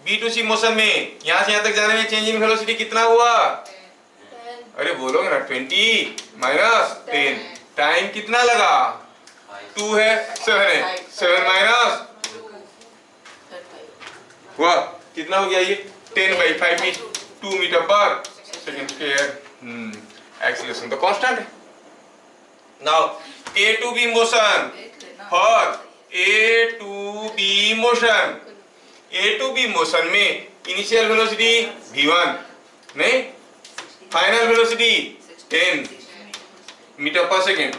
B2C मोशन में यहां से यहां तक जाने में चेंज इन वेलोसिटी कितना हुआ? अरे बोलोगे ना, 20 माइनस 10। टाइम कितना लगा? 2 है, 7 है, 7 माइनस हुआ कितना हो गया? ये 10/5 metre 2 metre per second square. Acceleration तो कांस्टेंट है। Now A to B motion, for A to B motion, A to B motion में इनिशियल वेलोसिटी v1 नहीं, final velocity 10 metre per second,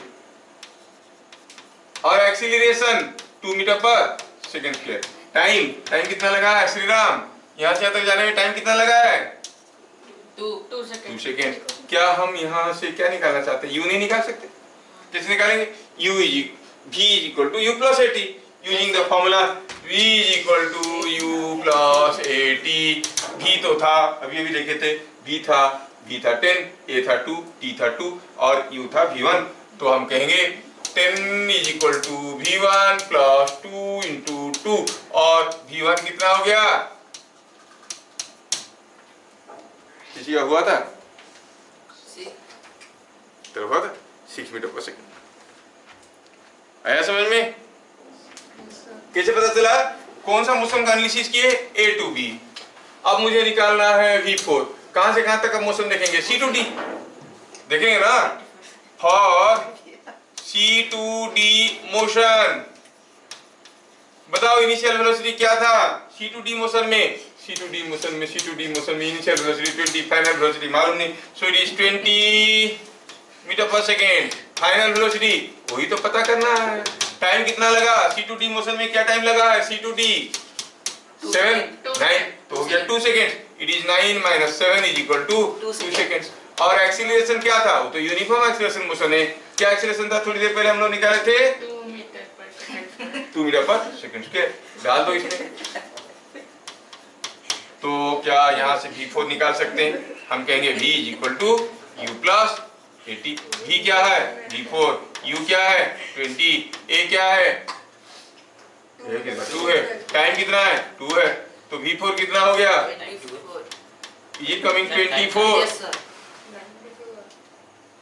और acceleration 2 metre per second square. Time कितना लगा है श्री राम? यहाँ से यहाँ तक जाने में टाइम कितना लगा है?
2
2 सेकेंड। क्या हम यहाँ से क्या निकालना चाहते हैं? u नहीं निकाल सकते? कैसे निकालेंगे? v is equal to u plus at using the formula v is equal to u plus at। v तो था, अभी देखे थे, v था 10, a था 2, t था 2 और u था v1। तो हम कहेंगे 10 is equal to v1 plus 2 into 2, और v1 कितना हो गया? किसी का हुआ था? तो हुआ था 6 मीटर पर सेकंड। आया समझ में? कैसे पता चला? कौन सा मोशन का एनालिसिस किए? A to B। अब मुझे निकालना है V4। कहां से कहां तक अब मोशन देखेंगे? C to D देखेंगे ना। For C to D motion बताओ इनिशियल वेलोसिटी क्या था C to D मोशन में? C to D मोशन में इनिशियल वेलोसिटी 20, फाइनल वेलोसिटी मालूम नहीं, सो it is 20 metre per second. Final velocity वही तो पता करना है। टाइम कितना लगा? C to D मोशन में क्या टाइम लगा है? C to D 7 9 तो हो गया 2 second. It is 9 minus 7 is equal to 2 seconds. और एक्सीलरेशन क्या था? वो तो यूनिफॉर्म एक्सीलरेशन मोशन है। क्या एक्सीलरेशन था? थोड़ी देर पहले हम लोग निकाले थे
2 metre per second.
2 metre per second के डाल दो इसमें। तो क्या यहाँ से V4 निकाल सकते हैं? हम कहेंगे V is equal to U plus 80। V क्या है? V4। U क्या है? 20। A क्या है? 2 है। टाइम कितना है? 2 है। तो V4 कितना हो गया?
24.
Is it coming 24?
Yes sir.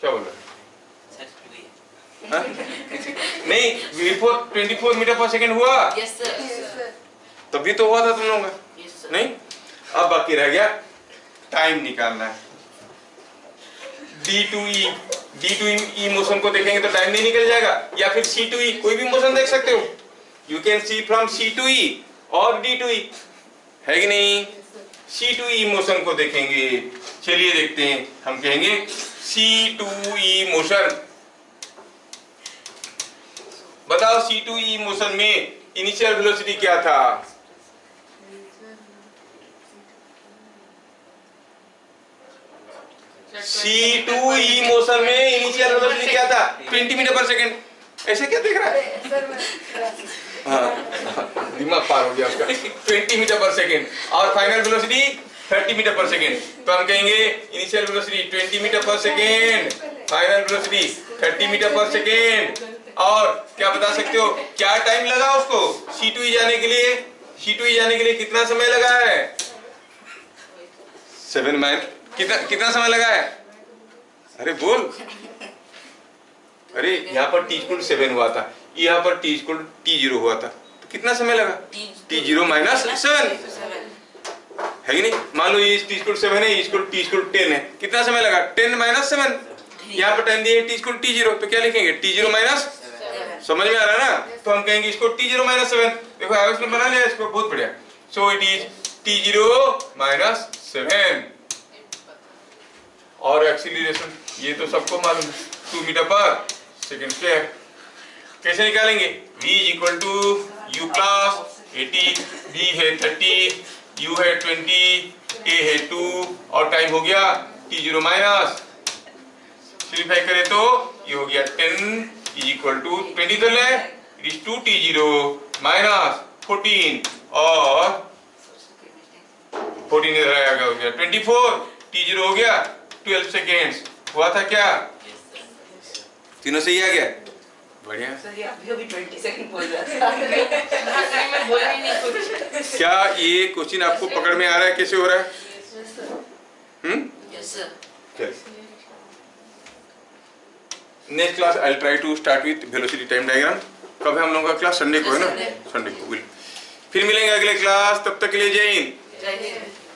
क्या बोल रहा है? नहीं, V4 24 मीटर पर सेकेंड हुआ।
Yes sir.
तभी तो हुआ था तुम लोगों का,
Yes sir.
नहीं? अब बाकी रह गया टाइम निकालना है। D to E मोशन को देखेंगे तो टाइम नहीं निकल जाएगा, या फिर C to E कोई भी मोशन देख सकते हो। You can see from C to E और D to E, है कि नहीं? C to E मोशन को देखेंगे। चलिए देखते हैं। हम कहेंगे C to E मोशन। बताओ C to E मोशन में इनिशियल वेलोसिटी क्या था? C2E मोशन में इनिशियल वेलोसिटी क्या था? 20 मीटर पर सेकंड। ऐसे क्या देख रहा है? हाँ, दिमाग पार हो गया उसका। 20 मीटर पर सेकंड और final velocity 30 metre per second. तो हम कहेंगे initial velocity 20 metre per second, final velocity 30 metre per second. और क्या बता सकते हो क्या टाइम लगा उसको C2E जाने के लिए? C2E जाने के लिए कितना समय लगा है? 7 माइनस कितना समय लगा है? अरे बोल। अरे यहाँ पर t=7 हुआ था, यहाँ पर t0 हुआ था, तो कितना समय लगा? t0 माइनस 7 है कि नहीं? मान लो ये t=7 है, t=10 है, कितना समय लगा? 10 माइनस 7। यहाँ पर टाइम दिए t=0, तो क्या लिखेंगे? t0 माइनस समझ में आ रहा है ना? तो हम कहेंगे इसको t0 माइनस 7। देखो एवरेज में बना लिया इसको, बहुत बढ़िया। सो इट इज t0 माइनस 7 और एक्सीलरेशन ये तो सबको मालूम है 2 मीटर पर सेकंड स्क्वायर। कैसे निकालेंगे? v is equal to u plus 80, b है 30, u है 20, a है 2 और टाइम हो गया t0 माइनस, सिंपलीफाई करें तो ये हो गया 10 इज इक्वल टू 20 तो ले इट इज 2t0 माइनस 14 और 14 इधर आएगा, हो गया 24, t0 हो गया 12 सेकेंड्स। हुआ था क्या? तीनों सही आ गया, बढ़िया।
सर अभी 20 सेकंड बोल रहा था।
मैं बोला ही नहीं कुछ।
क्या ये क्वेश्चन आपको पकड़ में आ रहा है? कैसे हो रहा है?
Yes sir.
Next class I will try to start with velocity time diagram. कब है हम लोगों का क्लास? संडे को है ना? संडे को। फिर मिलेंगे अगले क्लास, तब तक के लिए जय हिंद।
जय हिंद।